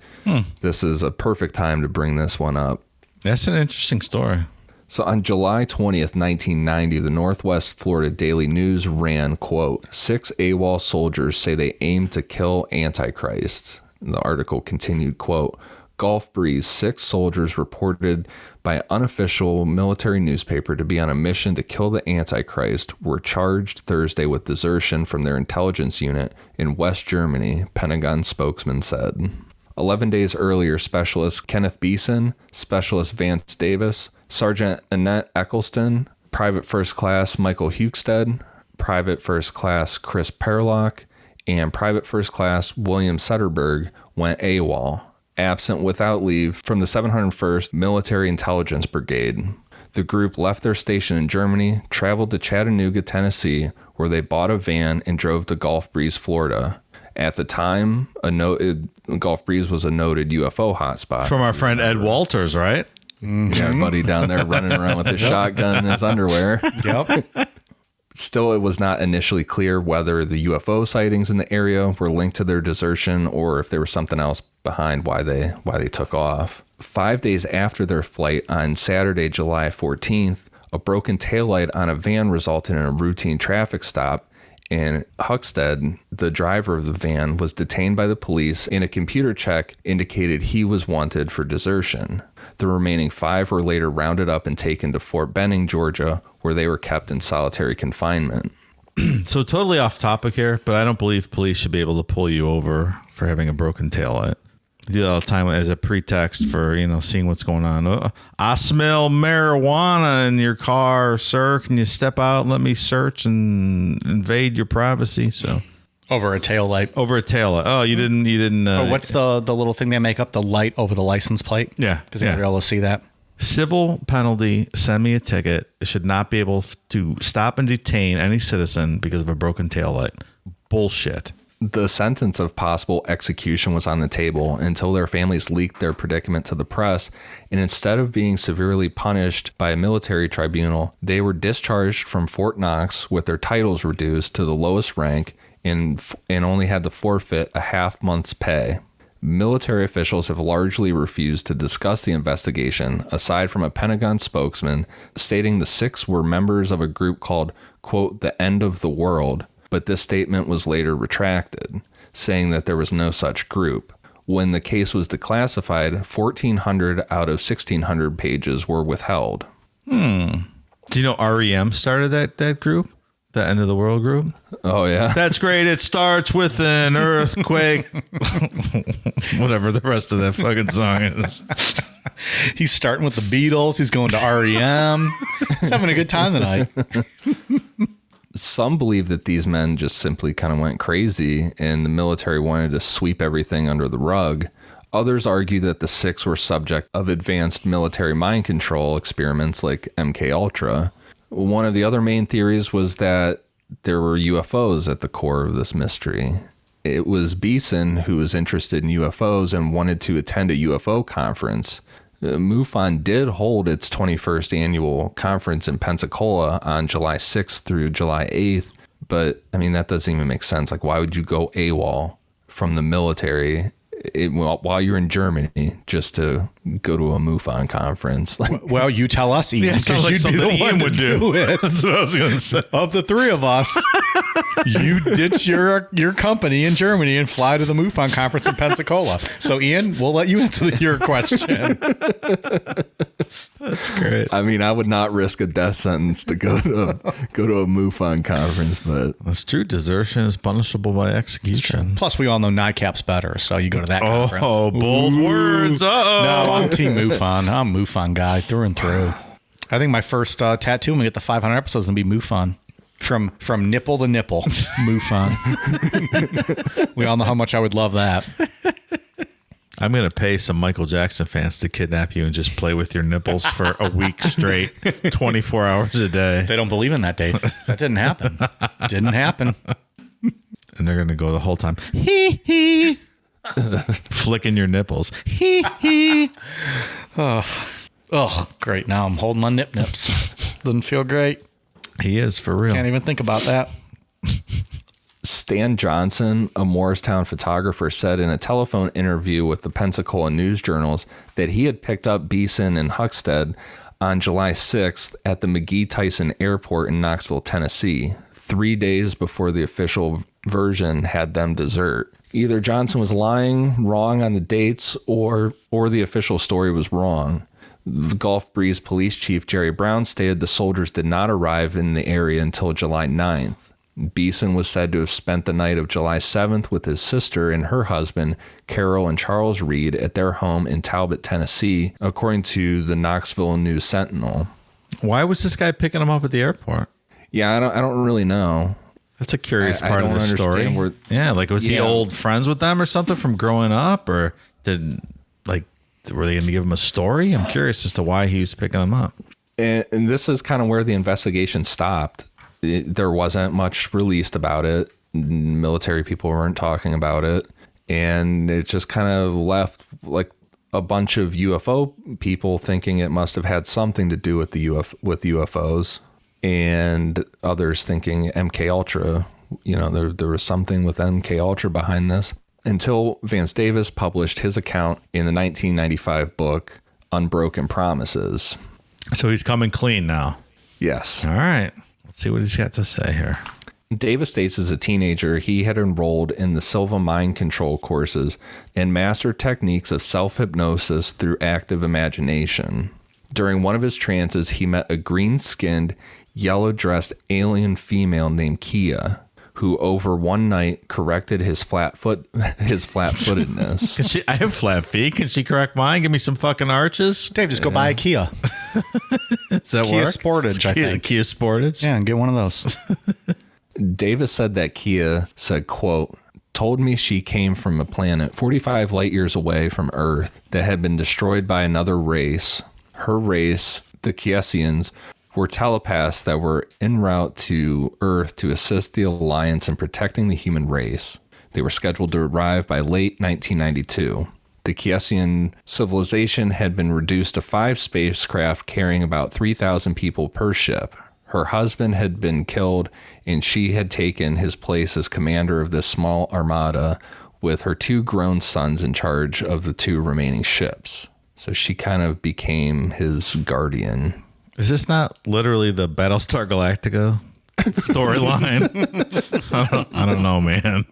Speaker 2: this is a perfect time to bring this one up.
Speaker 3: That's an interesting story.
Speaker 2: So on July 20th, 1990, the Northwest Florida Daily News ran, quote, 6 AWOL soldiers say they aim to kill Antichrist. And the article continued, quote, Gulf Breeze, 6 soldiers reported by an unofficial military newspaper to be on a mission to kill the Antichrist were charged Thursday with desertion from their intelligence unit in West Germany, Pentagon spokesman said. 11 days earlier, Specialist Kenneth Beeson, Specialist Vance Davis, Sergeant Annette Eccleston, Private First Class Michael Hukestead, Private First Class Chris Perlock, and Private First Class William Setterberg went AWOL, absent without leave from the 701st Military Intelligence Brigade. The group left their station in Germany, traveled to Chattanooga, Tennessee, where they bought a van and drove to Gulf Breeze, Florida. At the time, Gulf Breeze was a noted UFO hotspot.
Speaker 3: From our friend Ed Walters, right?
Speaker 2: Mm-hmm. Yeah, our buddy down there running around with his shotgun in his underwear.
Speaker 1: Yep.
Speaker 2: Still, it was not initially clear whether the UFO sightings in the area were linked to their desertion or if there was something else behind why they took off. 5 days after their flight on Saturday, July 14th, a broken taillight on a van resulted in a routine traffic stop, and Huckstead, the driver of the van, was detained by the police, and a computer check indicated he was wanted for desertion. The remaining 5 were later rounded up and taken to Fort Benning, Georgia, where they were kept in solitary confinement.
Speaker 3: So totally off topic here, but I don't believe police should be able to pull you over for having a broken taillight. Do that all the time as a pretext for, seeing what's going on. I smell marijuana in your car, sir. Can you step out and let me search and invade your privacy? So
Speaker 1: Over a taillight.
Speaker 3: Over a taillight. Oh, you didn't.
Speaker 1: What's the little thing they make up? The light over the license plate?
Speaker 3: Yeah.
Speaker 1: Because you're able to see that.
Speaker 3: Civil penalty, send me a ticket. It should not be able to stop and detain any citizen because of a broken taillight. Bullshit.
Speaker 2: The sentence of possible execution was on the table until their families leaked their predicament to the press, and instead of being severely punished by a military tribunal, they were discharged from Fort Knox with their titles reduced to the lowest rank and only had to forfeit a half month's pay. Military officials have largely refused to discuss the investigation, aside from a Pentagon spokesman stating the 6 were members of a group called, quote, the End of the World, but this statement was later retracted, saying that there was no such group. When the case was declassified, 1,400 out of 1,600 pages were withheld.
Speaker 3: Do you know REM started that group? The End of the World group?
Speaker 2: Oh, yeah.
Speaker 3: That's great. It starts with an earthquake. Whatever the rest of that fucking song is.
Speaker 1: He's starting with the Beatles. He's going to REM. He's having a good time tonight.
Speaker 2: Some believe that these men just simply kind of went crazy and the military wanted to sweep everything under the rug. Others argue that the six were subject of advanced military mind control experiments like MK-Ultra. One of the other main theories was that there were UFOs at the core of this mystery. It was Beeson who was interested in UFOs and wanted to attend a UFO conference. MUFON did hold its 21st annual conference in Pensacola on July 6th through July 8th, but I mean, that doesn't even make sense. Like, why would you go AWOL from the military while you're in Germany just to go to a MUFON conference?
Speaker 1: Well, you tell us, Ian, because you'd be the one would do it.
Speaker 3: That's what I was going to say.
Speaker 1: Of the three of us, you ditch your company in Germany and fly to the MUFON conference in Pensacola. So, Ian, we'll let you answer your question.
Speaker 3: That's great.
Speaker 2: I mean, I would not risk a death sentence to go to a MUFON conference, but
Speaker 3: that's true. Desertion is punishable by execution.
Speaker 1: Plus, we all know NICAP's better, so you go to that conference.
Speaker 3: Oh, bold words. Uh-oh.
Speaker 1: No, I'm Team MUFON. I'm a MUFON guy through and through. I think my first tattoo when we get the 500 episodes will be MUFON. From nipple to nipple. MUFON. We all know how much I would love that.
Speaker 3: I'm going to pay some Michael Jackson fans to kidnap you and just play with your nipples for a week straight, 24 hours a day.
Speaker 1: They don't believe in that, Dave. That didn't happen. Didn't happen.
Speaker 3: And they're going to go the whole time, hee hee, flicking your nipples. Hee hee.
Speaker 1: Oh, great. Now I'm holding my nips. Doesn't feel great.
Speaker 3: He is, for real.
Speaker 1: Can't even think about that.
Speaker 2: Stan Johnson, a Morristown photographer, said in a telephone interview with the Pensacola News Journals that he had picked up Beeson and Huckstead on July 6th at the McGee-Tyson Airport in Knoxville, Tennessee, 3 days before the official version had them desert. Either Johnson was lying, wrong on the dates, or the official story was wrong. The Gulf Breeze Police Chief Jerry Brown stated the soldiers did not arrive in the area until July 9th. Beeson was said to have spent the night of July 7th with his sister and her husband, Carol and Charles Reed, at their home in Talbot, Tennessee, according to the Knoxville News Sentinel.
Speaker 3: Why was this guy picking him up at the airport?
Speaker 2: Yeah, I don't really know.
Speaker 3: That's a curious part of the story. Was he old friends with them or something from growing up, or were they going to give him a story? I'm curious as to why he was picking them up.
Speaker 2: And this is kind of where the investigation stopped. There wasn't much released about it. Military people weren't talking about it. And it just kind of left like a bunch of UFO people thinking it must have had something to do with UFOs, and others thinking MK-Ultra. You know, there was something with MK-Ultra behind this, until Vance Davis published his account in the 1995 book, Unbroken Promises.
Speaker 3: So he's coming clean now.
Speaker 2: Yes.
Speaker 3: All right. Let's see what he's got to say here.
Speaker 2: Davis states as a teenager, he had enrolled in the Silva mind control courses and mastered techniques of self-hypnosis through active imagination. During one of his trances, he met a green-skinned, yellow-dressed alien female named Kia, who over one night corrected his flat-footedness.
Speaker 3: I have flat feet. Can she correct mine? Give me some fucking arches?
Speaker 1: Dave, just go buy a Kia.
Speaker 3: Does that
Speaker 1: Kia
Speaker 3: work?
Speaker 1: Sportage, I think.
Speaker 3: Kia Sportage?
Speaker 1: Yeah, and get one of those.
Speaker 2: Davis said that Kia said, quote, told me she came from a planet 45 light years away from Earth that had been destroyed by another race. Her race, the Kiesians, were telepaths that were en route to Earth to assist the Alliance in protecting the human race. They were scheduled to arrive by late 1992. The Kiesian civilization had been reduced to 5 spacecraft carrying about 3,000 people per ship. Her husband had been killed, and she had taken his place as commander of this small armada with her 2 grown sons in charge of the 2 remaining ships. So she kind of became his guardian.
Speaker 3: Is this not literally the Battlestar Galactica storyline? I don't know, man.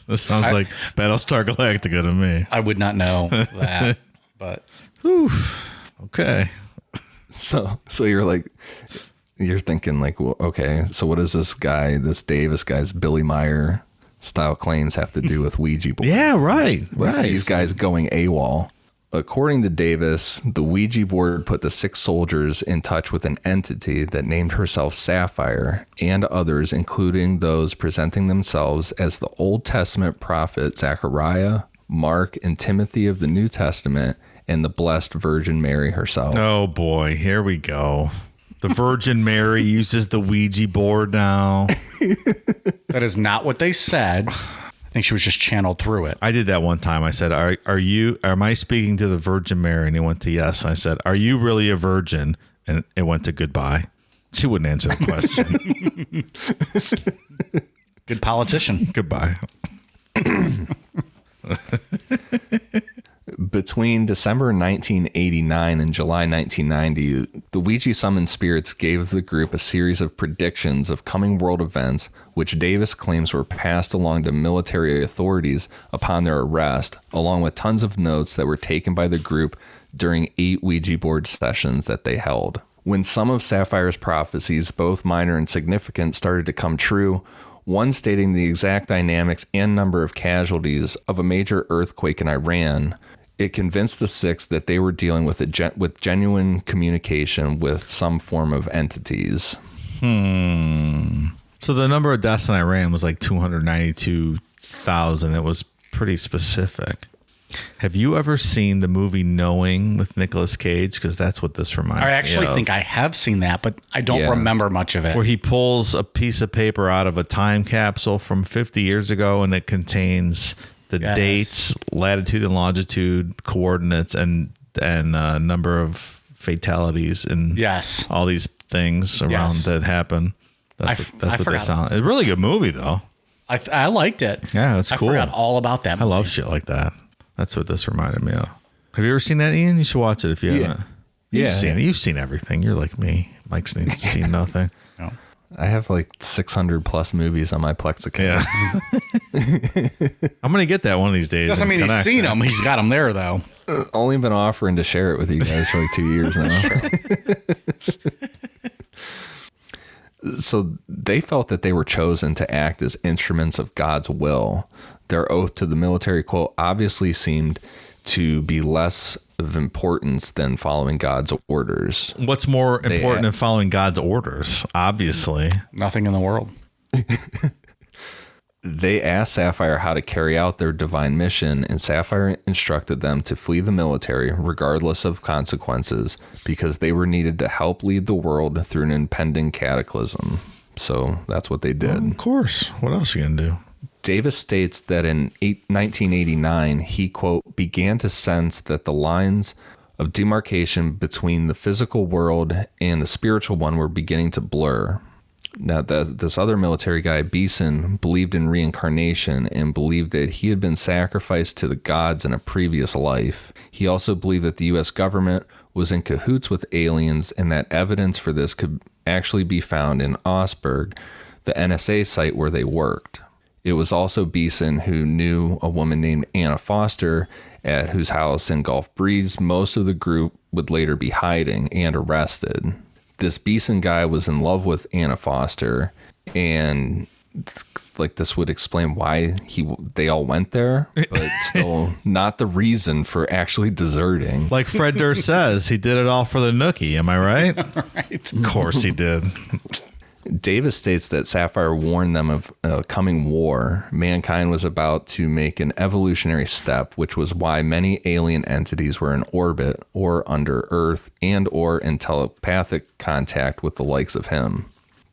Speaker 3: This sounds like Battlestar Galactica to me.
Speaker 1: I would not know that, but
Speaker 3: okay.
Speaker 2: So you're thinking like, well, okay, so what does this Davis guy's Billy Meyer style claims have to do with Ouija boards?
Speaker 3: Yeah, right.
Speaker 2: These guys going AWOL. According to Davis, the Ouija board put the 6 soldiers in touch with an entity that named herself Sapphire and others, including those presenting themselves as the Old Testament prophet Zechariah, Mark, and Timothy of the New Testament, and the Blessed Virgin Mary herself.
Speaker 3: Oh boy, here we go. The Virgin Mary uses the Ouija board now.
Speaker 1: That is not what they said. I think she was just channeled through it.
Speaker 3: I did that one time. I said, am I speaking to the Virgin Mary? And he went to yes. And I said, are you really a virgin? And it went to goodbye. She wouldn't answer the question.
Speaker 1: Good politician.
Speaker 3: Goodbye.
Speaker 2: Between December 1989 and July 1990, the Ouija summoned spirits gave the group a series of predictions of coming world events, which Davis claims were passed along to military authorities upon their arrest, along with tons of notes that were taken by the group during 8 Ouija board sessions that they held. When some of Sapphire's prophecies, both minor and significant, started to come true, one stating the exact dynamics and number of casualties of a major earthquake in Iran, it convinced the 6 that they were dealing with genuine communication with some form of entities.
Speaker 3: So the number of deaths in Iran was like 292,000. It was pretty specific. Have you ever seen the movie Knowing with Nicolas Cage? Because that's what this reminds me of.
Speaker 1: I actually think I have seen that, but I don't remember much of it.
Speaker 3: Where he pulls a piece of paper out of a time capsule from 50 years ago, and it contains the dates, latitude and longitude, coordinates, and number of fatalities and all these things around that happen. That's what they sound. It's a really good movie, though.
Speaker 1: I liked it.
Speaker 3: Yeah, it's cool.
Speaker 1: I forgot all about that movie.
Speaker 3: I love shit like that. That's what this reminded me of. Have you ever seen that, Ian? You should watch it if you haven't. You've seen everything. You're like me. Mike's seen nothing.
Speaker 1: No.
Speaker 2: I have like 600 plus movies on my Plex account.
Speaker 3: Yeah. I'm going to get that one of these days.
Speaker 1: Doesn't mean he's seen them. He's got them there, though.
Speaker 2: Only been offering to share it with you guys for like 2 years now. So they felt that they were chosen to act as instruments of God's will. Their oath to the military, quote, obviously seemed to be less of importance than following God's orders.
Speaker 3: What's more important than following God's orders? Obviously.
Speaker 1: Nothing in the world.
Speaker 2: They asked Sapphire how to carry out their divine mission, and Sapphire instructed them to flee the military regardless of consequences because they were needed to help lead the world through an impending cataclysm. So that's what they did.
Speaker 3: Of course. What else are you going to do?
Speaker 2: Davis states that in 1989, he, quote, began to sense that the lines of demarcation between the physical world and the spiritual one were beginning to blur. Now, this other military guy, Beeson, believed in reincarnation and believed that he had been sacrificed to the gods in a previous life. He also believed that the U.S. government was in cahoots with aliens and that evidence for this could actually be found in Augsburg, the NSA site where they worked. It was also Beeson who knew a woman named Anna Foster at whose house in Gulf Breeze most of the group would later be hiding and arrested. This Beeson guy was in love with Anna Foster, and like this would explain why they all went there, but still not the reason for actually deserting.
Speaker 3: Like Fred Durst says, he did it all for the nookie. Am I right?
Speaker 1: Right.
Speaker 3: Of course he did.
Speaker 2: Davis states that Sapphire warned them of a coming war. Mankind was about to make an evolutionary step, which was why many alien entities were in orbit or under Earth and or in telepathic contact with the likes of him.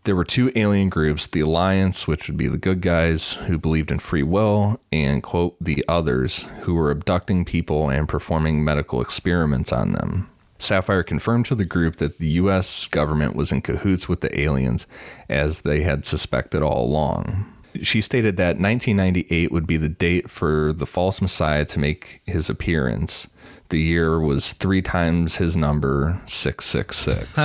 Speaker 2: There were 2 alien groups, the Alliance, which would be the good guys who believed in free will, and, quote, the others, who were abducting people and performing medical experiments on them. Sapphire confirmed to the group that the U.S. government was in cahoots with the aliens, as they had suspected all along. She stated that 1998 would be the date for the false messiah to make his appearance. The year was 3 times his number, 666.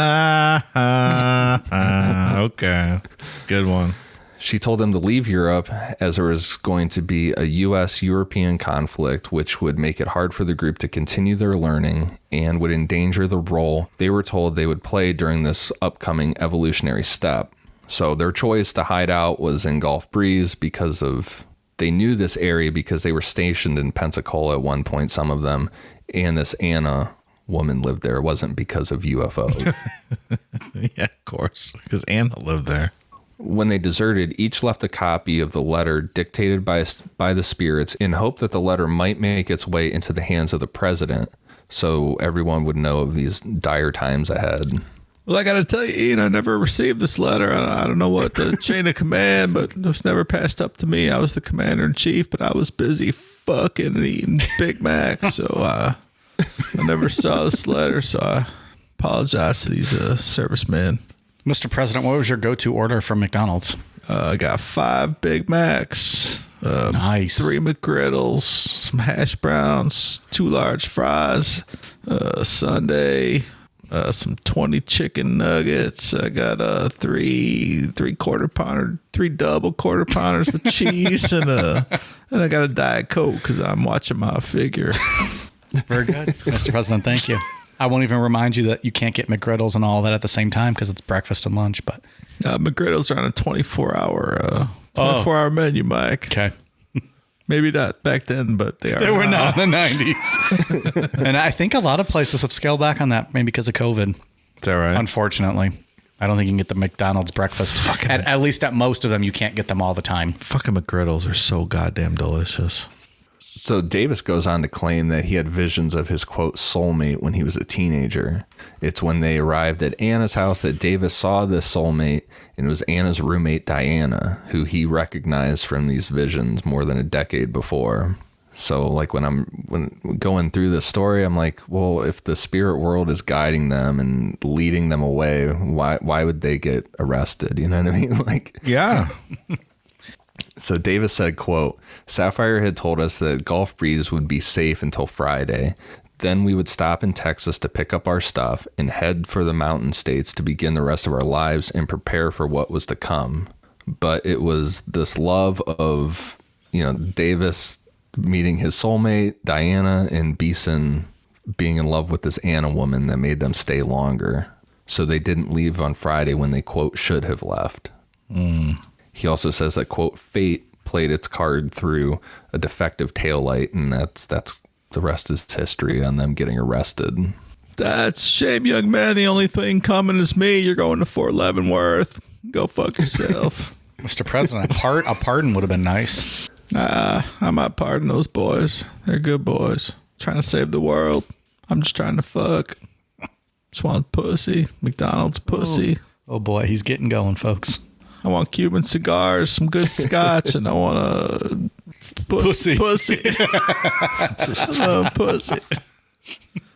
Speaker 3: Okay. Good one.
Speaker 2: She told them to leave Europe as there was going to be a U.S.-European conflict, which would make it hard for the group to continue their learning and would endanger the role they were told they would play during this upcoming evolutionary step. So their choice to hide out was in Gulf Breeze they knew this area because they were stationed in Pensacola at one point, some of them, and this Anna woman lived there. It wasn't because of UFOs.
Speaker 3: Yeah, of course, because Anna lived there.
Speaker 2: When they deserted, each left a copy of the letter dictated by the spirits in hope that the letter might make its way into the hands of the president, so everyone would know of these dire times ahead.
Speaker 3: Well, I got to tell you, Ian, I never received this letter. I don't know what the chain of command, but it was never passed up to me. I was the commander in chief, but I was busy fucking and eating Big Mac, so I never saw this letter, so I apologize to these servicemen.
Speaker 1: Mr. President, what was your go-to order from McDonald's?
Speaker 3: I got 5 Big Macs,
Speaker 1: Nice.
Speaker 3: 3 McGriddles, some hash browns, 2 large fries, a sundae, some 20 chicken nuggets. I got 3 quarter pounder, 3 double quarter pounders with cheese, and I got a Diet Coke because I'm watching my figure.
Speaker 1: Very good. Mr. President, thank you. I won't even remind you that you can't get McGriddles and all that at the same time because it's breakfast and lunch. But
Speaker 3: McGriddles are on a 24-hour menu, Mike.
Speaker 1: okay.
Speaker 3: Maybe not back then, but they are.
Speaker 1: They were not in the 90s. And I think a lot of places have scaled back on that, maybe because of COVID.
Speaker 3: Is that right?
Speaker 1: Unfortunately. I don't think you can get the McDonald's breakfast. At least at most of them, you can't get them all the time.
Speaker 3: Fucking McGriddles are so goddamn delicious.
Speaker 2: So Davis goes on to claim that he had visions of his, quote, soulmate when he was a teenager. It's when they arrived at Anna's house that Davis saw this soulmate, and it was Anna's roommate, Diana, who he recognized from these visions more than a decade before. So, like, when going through this story, I'm like, well, if the spirit world is guiding them and leading them away, why would they get arrested? You know what I mean? Like,
Speaker 3: yeah.
Speaker 2: So Davis said, quote, Sapphire had told us that Gulf Breeze would be safe until Friday. Then we would stop in Texas to pick up our stuff and head for the mountain states to begin the rest of our lives and prepare for what was to come. But it was this love of, Davis meeting his soulmate, Diana, and Beeson being in love with this Anna woman that made them stay longer. So they didn't leave on Friday when they, quote, should have left. He also says that, quote, fate played its card through a defective taillight, and that's the rest is history on them getting arrested.
Speaker 3: That's a shame, young man. The only thing coming is me. You're going to Fort Leavenworth. Go fuck yourself.
Speaker 1: Mr. President, a pardon would have been nice.
Speaker 3: I might pardon those boys. They're good boys. Trying to save the world. I'm just trying to fuck. Just want pussy. McDonald's pussy.
Speaker 1: Oh boy, he's getting going, folks.
Speaker 3: I want Cuban cigars, some good scotch, and I want a pussy. I love pussy.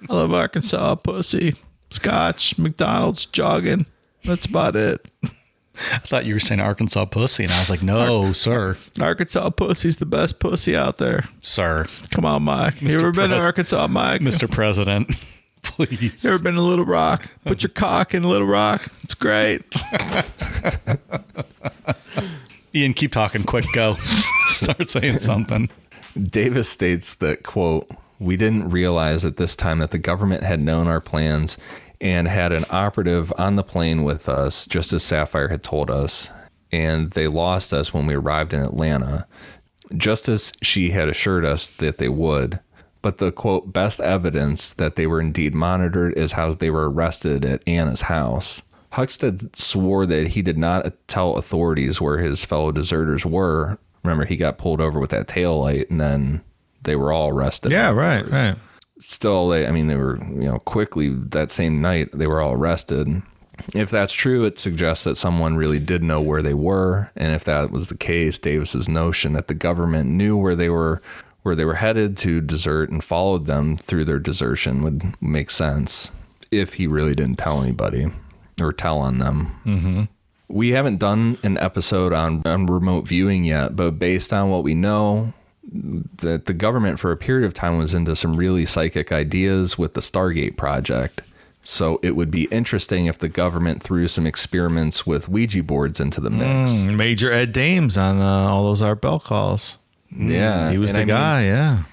Speaker 3: I love Arkansas pussy, scotch, McDonald's, jogging. That's about it.
Speaker 1: I thought you were saying Arkansas pussy, and I was like, no, sir.
Speaker 3: Arkansas pussy's the best pussy out there.
Speaker 1: Sir.
Speaker 3: Come on, Mike. You ever been to Arkansas, Mike?
Speaker 1: Mr. President, please.
Speaker 3: You ever been to Little Rock? Put your cock in Little Rock. It's great.
Speaker 1: Ian, keep talking. Quick, go. Start saying something.
Speaker 2: Davis states that, quote, we didn't realize at this time that the government had known our plans and had an operative on the plane with us, just as Sapphire had told us, and they lost us when we arrived in Atlanta, just as she had assured us that they would. But the, quote, best evidence that they were indeed monitored is how they were arrested at Anna's house. Huckstead swore that he did not tell authorities where his fellow deserters were. Remember, he got pulled over with that taillight, and then they were all arrested.
Speaker 3: Yeah, right.
Speaker 2: Still, they were, quickly that same night, they were all arrested. If that's true, it suggests that someone really did know where they were. And if that was the case, Davis's notion that the government knew where they were headed to desert and followed them through their desertion would make sense if he really didn't tell anybody or tell on them. Mm-hmm. We haven't done an episode on remote viewing yet, but based on what we know, that the government for a period of time was into some really psychic ideas with the Stargate project. So it would be interesting if the government threw some experiments with Ouija boards into the mix.
Speaker 3: Major Ed Dames on all those Art Bell calls.
Speaker 2: Yeah.
Speaker 3: He was the guy, yeah.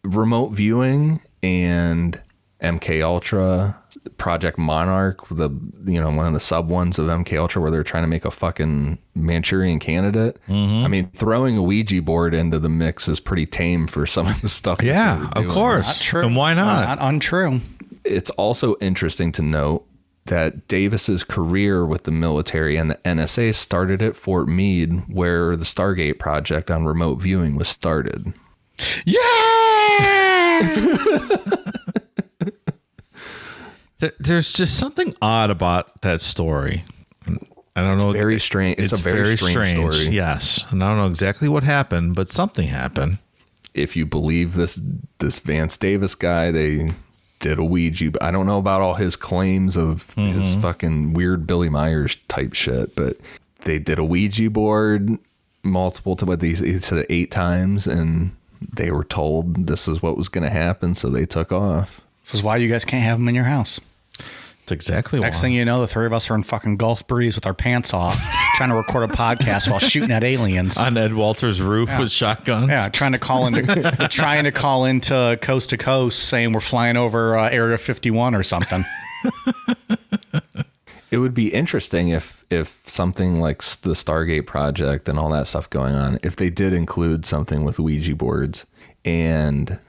Speaker 2: Remote viewing and MK Ultra, Project Monarch, one of the sub ones of MK Ultra where they're trying to make a fucking Manchurian Candidate. I mean, throwing a Ouija board into the mix is pretty tame for some of the stuff.
Speaker 3: Yeah, of course.
Speaker 1: Not true.
Speaker 3: And why not?
Speaker 1: Not untrue.
Speaker 2: It's also interesting to note that Davis's career with the military and the NSA started at Fort Meade, where the Stargate project on remote viewing was started.
Speaker 1: Yeah.
Speaker 3: There's just something odd about that story. I don't know.
Speaker 2: Very strange. It's a very strange story.
Speaker 3: Yes. And I don't know exactly what happened, but something happened.
Speaker 2: If you believe this Vance Davis guy, they did a Ouija. I don't know about all his claims of his fucking weird Billy Myers type shit, but they did a Ouija board multiple times. But he said it 8 times, and they were told this is what was going to happen, so they took off.
Speaker 1: This is why you guys can't have them in your house.
Speaker 3: That's exactly why.
Speaker 1: Next thing you know, the 3 of us are in fucking Gulf Breeze with our pants off, trying to record a podcast while shooting at aliens
Speaker 3: on Ed Walter's roof with shotguns.
Speaker 1: Yeah, trying to call into Coast to Coast, saying we're flying over Area 51 or something.
Speaker 2: It would be interesting if something like the Stargate project and all that stuff going on, if they did include something with Ouija boards, and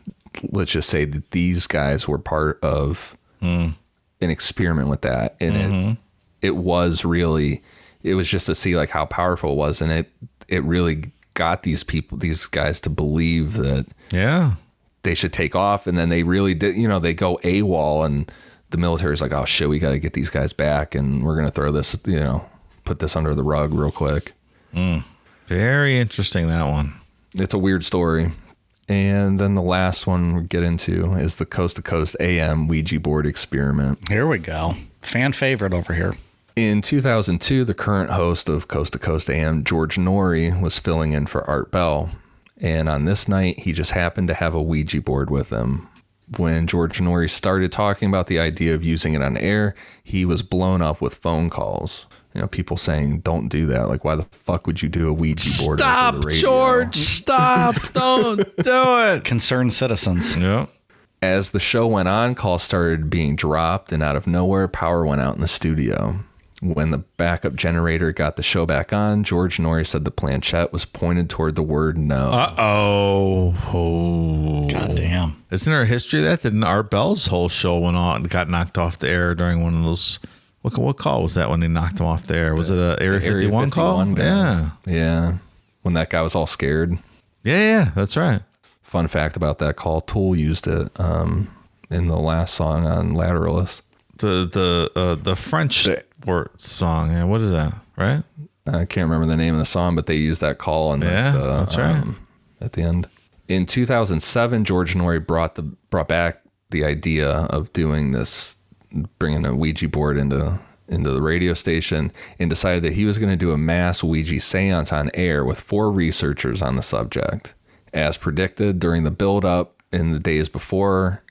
Speaker 2: let's just say that these guys were part of an experiment with that, and it was just to see like how powerful it was, and it really got these guys to believe that they should take off, and then they really did. They go AWOL, and the military's like, oh shit, we got to get these guys back, and we're gonna throw this, put this under the rug real quick.
Speaker 3: Very interesting, that one.
Speaker 2: It's a weird story. And then the last one we get into is the Coast to Coast AM Ouija board experiment.
Speaker 1: Here we go. Fan favorite over here.
Speaker 2: In 2002, the current host of Coast to Coast AM, George Norrie, was filling in for Art Bell. And on this night, he just happened to have a Ouija board with him. When George Norrie started talking about the idea of using it on air, he was blown up with phone calls. People saying, don't do that. Like, why the fuck would you do a Ouija board over the radio?
Speaker 3: Stop, George, stop. Don't do it.
Speaker 1: Concerned citizens.
Speaker 3: Yeah.
Speaker 2: As the show went on, calls started being dropped, and out of nowhere, power went out in the studio. When the backup generator got the show back on, George Norrie said the planchette was pointed toward the word no.
Speaker 3: Oh.
Speaker 1: God damn.
Speaker 3: Isn't there a history of that? Didn't Art Bell's whole show got knocked off the air during one of those... What call was that when they knocked him off the air? Was it a Area 51 call?
Speaker 2: Guy. Yeah. When that guy was all scared.
Speaker 3: Yeah, that's right.
Speaker 2: Fun fact about that call, Tool used it in the last song on Lateralus.
Speaker 3: The French word song. Yeah, what is that? Right?
Speaker 2: I can't remember the name of the song, but they used that call on
Speaker 3: that's right.
Speaker 2: At the end. In 2007, George Norrie brought back the idea of doing this, bringing the Ouija board into the radio station, and decided that he was going to do a mass Ouija seance on air with 4 researchers on the subject. As predicted, during the build-up in the days before,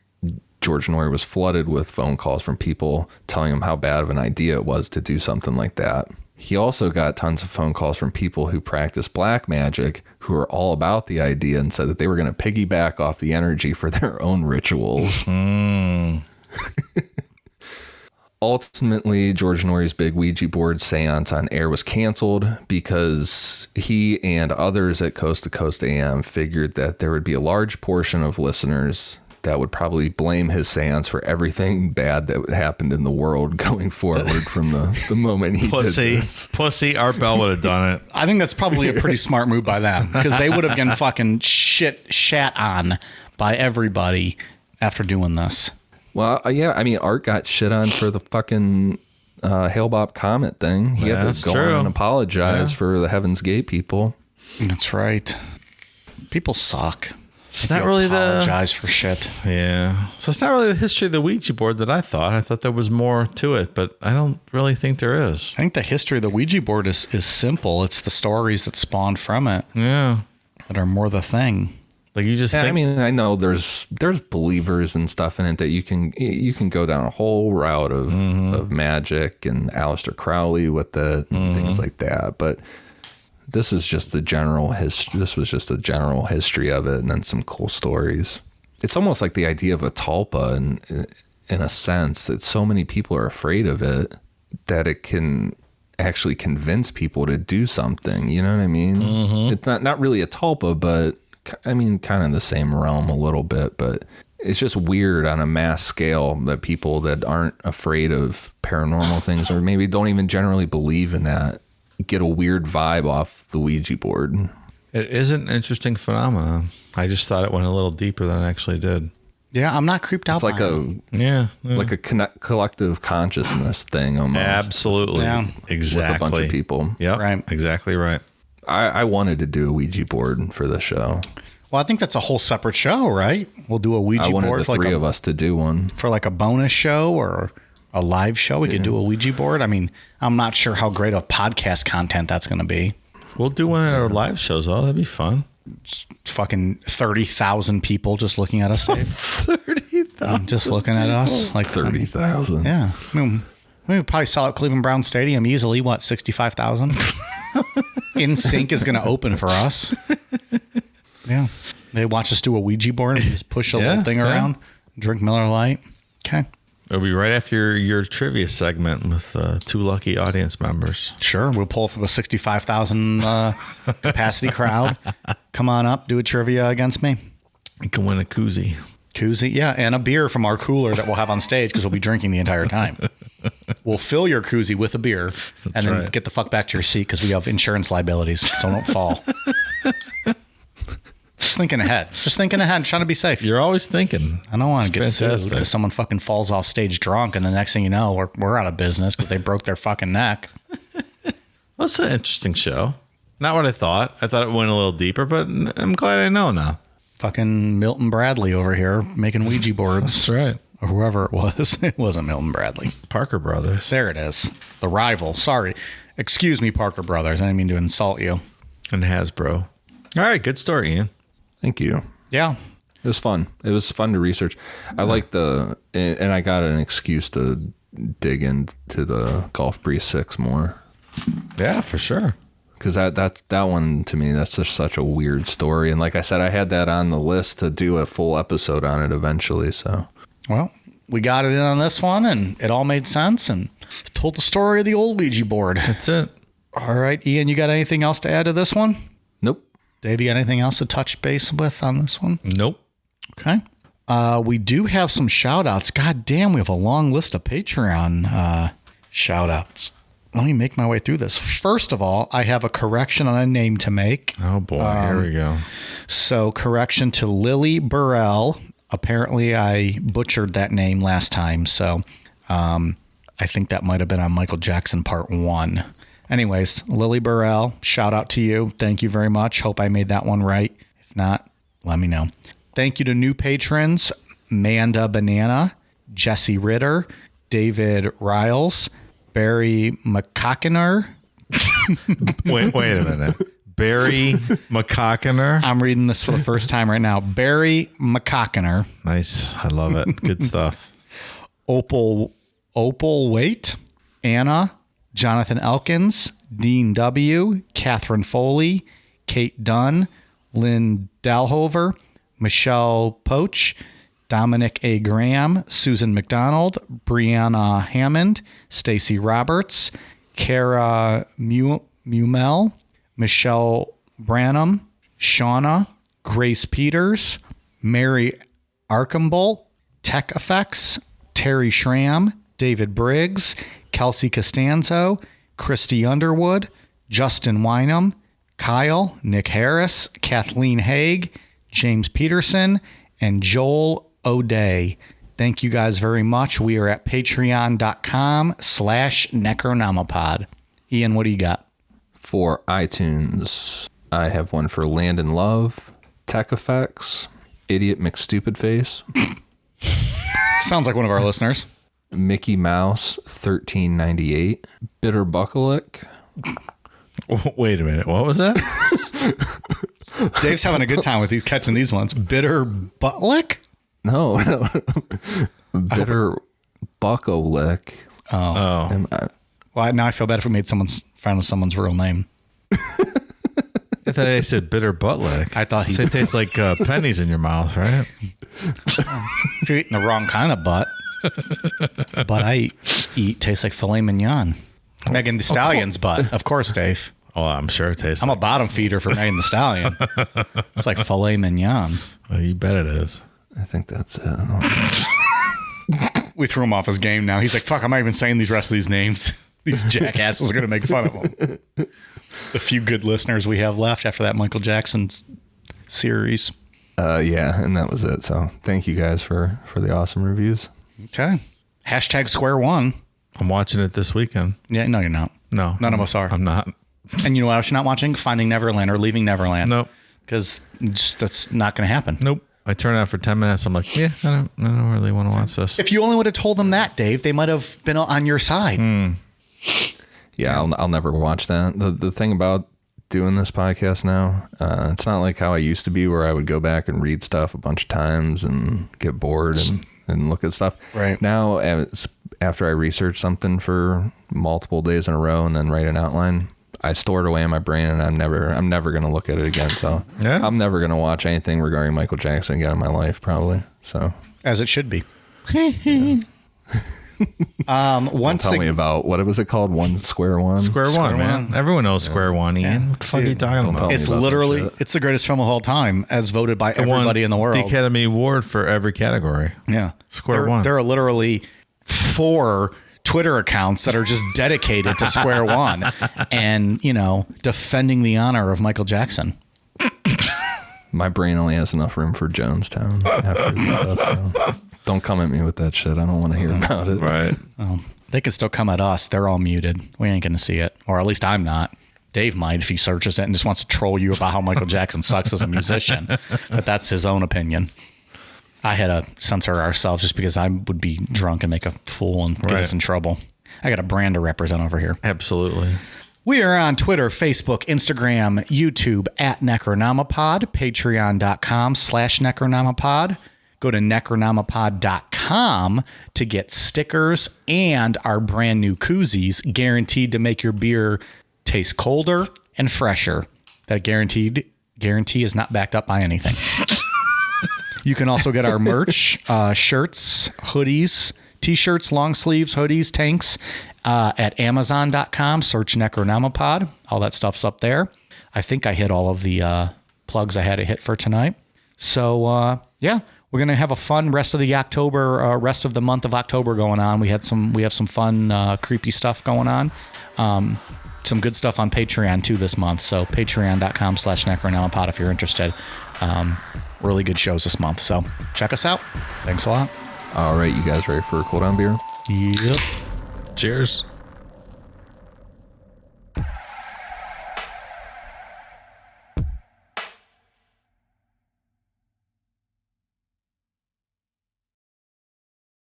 Speaker 2: George Norrie was flooded with phone calls from people telling him how bad of an idea it was to do something like that. He also got tons of phone calls from people who practice black magic, who are all about the idea and said that they were going to piggyback off the energy for their own rituals. Ultimately, George Norrie's big Ouija board seance on air was canceled because he and others at Coast to Coast AM figured that there would be a large portion of listeners that would probably blame his seance for everything bad that happened in the world going forward from the moment he did this.
Speaker 3: Art Bell would have done it.
Speaker 1: I think that's probably a pretty smart move by them, because they would have been fucking shat on by everybody after doing this.
Speaker 2: Well, yeah, I mean, Art got shit on for the fucking Hale-Bopp Comet thing. He had to go on and apologize for the Heaven's Gate people.
Speaker 1: That's right. People suck.
Speaker 3: It's not really
Speaker 1: apologize for shit.
Speaker 3: Yeah. So it's not really the history of the Ouija board that I thought. I thought there was more to it, but I don't really think there is.
Speaker 1: I think the history of the Ouija board is simple. It's the stories that spawned from it.
Speaker 3: Yeah.
Speaker 1: That are more the thing.
Speaker 3: Like you just think,
Speaker 2: I mean, I know there's believers and stuff in it that you can go down a whole route of magic and Aleister Crowley with it and things like that. But this is just the general history. This was just a general history of it, and then some cool stories. It's almost like the idea of a tulpa in a sense that so many people are afraid of it that it can actually convince people to do something. You know what I mean? Mm-hmm. It's not really a tulpa, but I mean, kind of the same realm a little bit, but it's just weird on a mass scale that people that aren't afraid of paranormal things, or maybe don't even generally believe in that, get a weird vibe off the Ouija board.
Speaker 3: It is an interesting phenomenon. I just thought it went a little deeper than it actually did.
Speaker 1: Yeah, I'm not creeped out.
Speaker 2: It's like like a collective consciousness thing almost.
Speaker 3: Absolutely.
Speaker 1: Yeah.
Speaker 3: Exactly.
Speaker 2: With a bunch of people.
Speaker 3: Yep.
Speaker 1: Right.
Speaker 3: Exactly right.
Speaker 2: I wanted to do a Ouija board for the show.
Speaker 1: Well, I think that's a whole separate show, right? We'll do a Ouija
Speaker 2: I wanted
Speaker 1: board
Speaker 2: the
Speaker 1: for
Speaker 2: three of us to do one.
Speaker 1: For like a bonus show or a live show. We could do a Ouija board. I mean, I'm not sure how great of podcast content that's going to be.
Speaker 3: We'll do one at our live shows, though. That'd be fun.
Speaker 1: Fucking 30,000 people just looking at us, Dave.
Speaker 3: 30,000.
Speaker 1: Just looking at us. Like
Speaker 2: 30,000.
Speaker 1: Yeah. I mean, we would probably sell out Cleveland Brown Stadium easily. What, 65,000? In Sync is going to open for us. Yeah. They watch us do a Ouija board and just push a little thing around, drink Miller Lite. Okay.
Speaker 3: It'll be right after your trivia segment with 2 lucky audience members.
Speaker 1: Sure. We'll pull from a 65,000 capacity crowd. Come on up, do a trivia against me.
Speaker 3: You can win a koozie.
Speaker 1: Koozie, yeah, and a beer from our cooler that we'll have on stage because we'll be drinking the entire time. We'll fill your koozie with a beer and then get the fuck back to your seat because we have insurance liabilities, so don't fall. Just thinking ahead. Trying to be safe.
Speaker 3: You're always thinking.
Speaker 1: I don't want to get sued
Speaker 3: fantastic.
Speaker 1: because someone fucking falls off stage drunk and the next thing you know, we're out of business because they broke their fucking neck.
Speaker 3: Well, it's an interesting show. Not what I thought. I thought it went a little deeper, but I'm glad I know now.
Speaker 1: Fucking Milton Bradley over here making Ouija boards.
Speaker 3: That's right.
Speaker 1: Or whoever it was. It wasn't Milton Bradley.
Speaker 3: Parker Brothers.
Speaker 1: There it is. The rival. Sorry. Excuse me, Parker Brothers. I didn't mean to insult you.
Speaker 3: And Hasbro. All right. Good story, Ian.
Speaker 2: Thank you.
Speaker 1: Yeah.
Speaker 2: It was fun. It was fun to research. I like and I got an excuse to dig into the Golf Breeze 6 more.
Speaker 3: Yeah, for sure.
Speaker 2: Because that one, to me, that's just such a weird story. And like I said, I had that on the list to do a full episode on it eventually. So,
Speaker 1: well, we got it in on this one and it all made sense and told the story of the old Ouija board.
Speaker 3: That's it.
Speaker 1: All right, Ian, you got anything else to add to this one?
Speaker 2: nope.
Speaker 1: Dave, you got anything else to touch base with on this one?
Speaker 3: Nope.
Speaker 1: Okay. We do have some shout outs. God damn, we have a long list of Patreon shout outs. Let me make my way through this. First of all, I have a correction on a name to make.
Speaker 3: Oh, boy. Here we go.
Speaker 1: So, correction to Lily Burrell. Apparently, I butchered that name last time. So, I think that might have been on Michael Jackson Part 1. Anyways, Lily Burrell, shout out to you. Thank you very much. Hope I made that one right. If not, let me know. Thank you to new patrons, Manda Banana, Jesse Ritter, David Riles, Barry McCockiner.
Speaker 3: Wait a minute. Barry McCockiner.
Speaker 1: I'm reading this for the first time right now. Barry McCockiner.
Speaker 3: Nice. I love it. Good stuff.
Speaker 1: Opal Waite, Anna, Jonathan Elkins, Dean W., Catherine Foley, Kate Dunn, Lynn Dalhover, Michelle Poach, Dominic A. Graham, Susan McDonald, Brianna Hammond, Stacy Roberts, Kara Mumel, Michelle Branham, Shauna, Grace Peters, Mary Archambault, Tech Effects, Terry Schramm, David Briggs, Kelsey Costanzo, Christy Underwood, Justin Wynham, Kyle, Nick Harris, Kathleen Haig, James Peterson, and Joel O'Day. Thank you guys very much. We are at patreon.com/Necronomipod. Ian, what do you got?
Speaker 2: For iTunes, I have one for Landon Love, Tech Effects, Idiot McStupidface,
Speaker 1: Sounds like one of our listeners.
Speaker 2: Mickey Mouse 1398, Bitter Buckalick.
Speaker 3: Wait a minute. What was that?
Speaker 1: Dave's having a good time with these catching these ones. Bitter Buttlick?
Speaker 2: No. Bitter Buckalick.
Speaker 1: Oh. Well, now I feel bad if we made fun of someone's real name.
Speaker 3: I thought they said bitter butt lick.
Speaker 1: I thought
Speaker 3: So it tastes like pennies in your mouth, right?
Speaker 1: If you're eating the wrong kind of butt. Butt I eat tastes like filet mignon. Megan Thee Stallion's butt, of course, Dave.
Speaker 3: Oh, I'm sure it tastes.
Speaker 1: I'm a bottom feeder for Megan Thee Stallion. It's like filet mignon.
Speaker 3: Well, you bet it is.
Speaker 2: I think that's it.
Speaker 1: We threw him off his game now. He's like, fuck, I'm not even saying these rest of these names. These jackasses are going to make fun of him. The few good listeners we have left after that Michael Jackson series.
Speaker 2: Yeah, and that was it. So thank you guys for the awesome reviews.
Speaker 1: Okay. Hashtag square one.
Speaker 3: I'm watching it this weekend.
Speaker 1: Yeah, no, you're not.
Speaker 3: No.
Speaker 1: None of us are.
Speaker 3: I'm not.
Speaker 1: And you know what else you're not watching? Finding Neverland or Leaving Neverland.
Speaker 3: Nope.
Speaker 1: Because that's not going to happen.
Speaker 3: Nope. I turn it on for 10 minutes. I'm like, yeah, I don't really want to watch this.
Speaker 1: If you only would have told them that, Dave, they might have been on your side.
Speaker 2: Yeah, I'll never watch that. The thing about doing this podcast now, it's not like how I used to be where I would go back and read stuff a bunch of times and get bored and look at stuff.
Speaker 1: Right.
Speaker 2: Now, after I research something for multiple days in a row and then write an outline, I store it away in my brain and I'm never going to look at it again. So
Speaker 3: yeah.
Speaker 2: I'm never going to watch anything regarding Michael Jackson again in my life, probably. So
Speaker 1: as it should be.
Speaker 2: Tell me about what was it called? Square One,
Speaker 3: man. Everyone knows Square One, Ian.
Speaker 1: Yeah.
Speaker 3: What the fuck are you talking about?
Speaker 1: It's literally, it's the greatest film of all time, as voted by everybody in the world.
Speaker 3: The Academy Award for every category.
Speaker 1: Yeah.
Speaker 3: Square One.
Speaker 1: There are literally 4 Twitter accounts that are just dedicated to Square One and, defending the honor of Michael Jackson.
Speaker 2: My brain only has enough room for Jonestown after this stuff, so don't come at me with that shit. I don't want to hear about it.
Speaker 3: Right.
Speaker 1: Oh, they can still come at us. They're all muted. We ain't going to see it. Or at least I'm not. Dave might if he searches it and just wants to troll you about how Michael Jackson sucks as a musician. But that's his own opinion. I had to censor ourselves just because I would be drunk and make a fool and get us in trouble. I got a brand to represent over here.
Speaker 3: Absolutely.
Speaker 1: We are on Twitter, Facebook, Instagram, YouTube at Necronomipod, patreon.com/Necronomipod. Go to necronomipod.com to get stickers and our brand new koozies guaranteed to make your beer taste colder and fresher. That guarantee is not backed up by anything. You can also get our merch, shirts, hoodies, t-shirts, long sleeves, hoodies, tanks at amazon.com. Search Necronomipod. All that stuff's up there. I think I hit all of the plugs I had to hit for tonight. So, yeah, we're going to have a fun rest of the month of October going on. We have some fun, creepy stuff going on. Some good stuff on Patreon too this month. So patreon.com/Necronomipod if you're interested. Really good shows this month. So check us out. Thanks a lot.
Speaker 2: All right, you guys ready for a cool down beer?
Speaker 1: Yep.
Speaker 3: Cheers.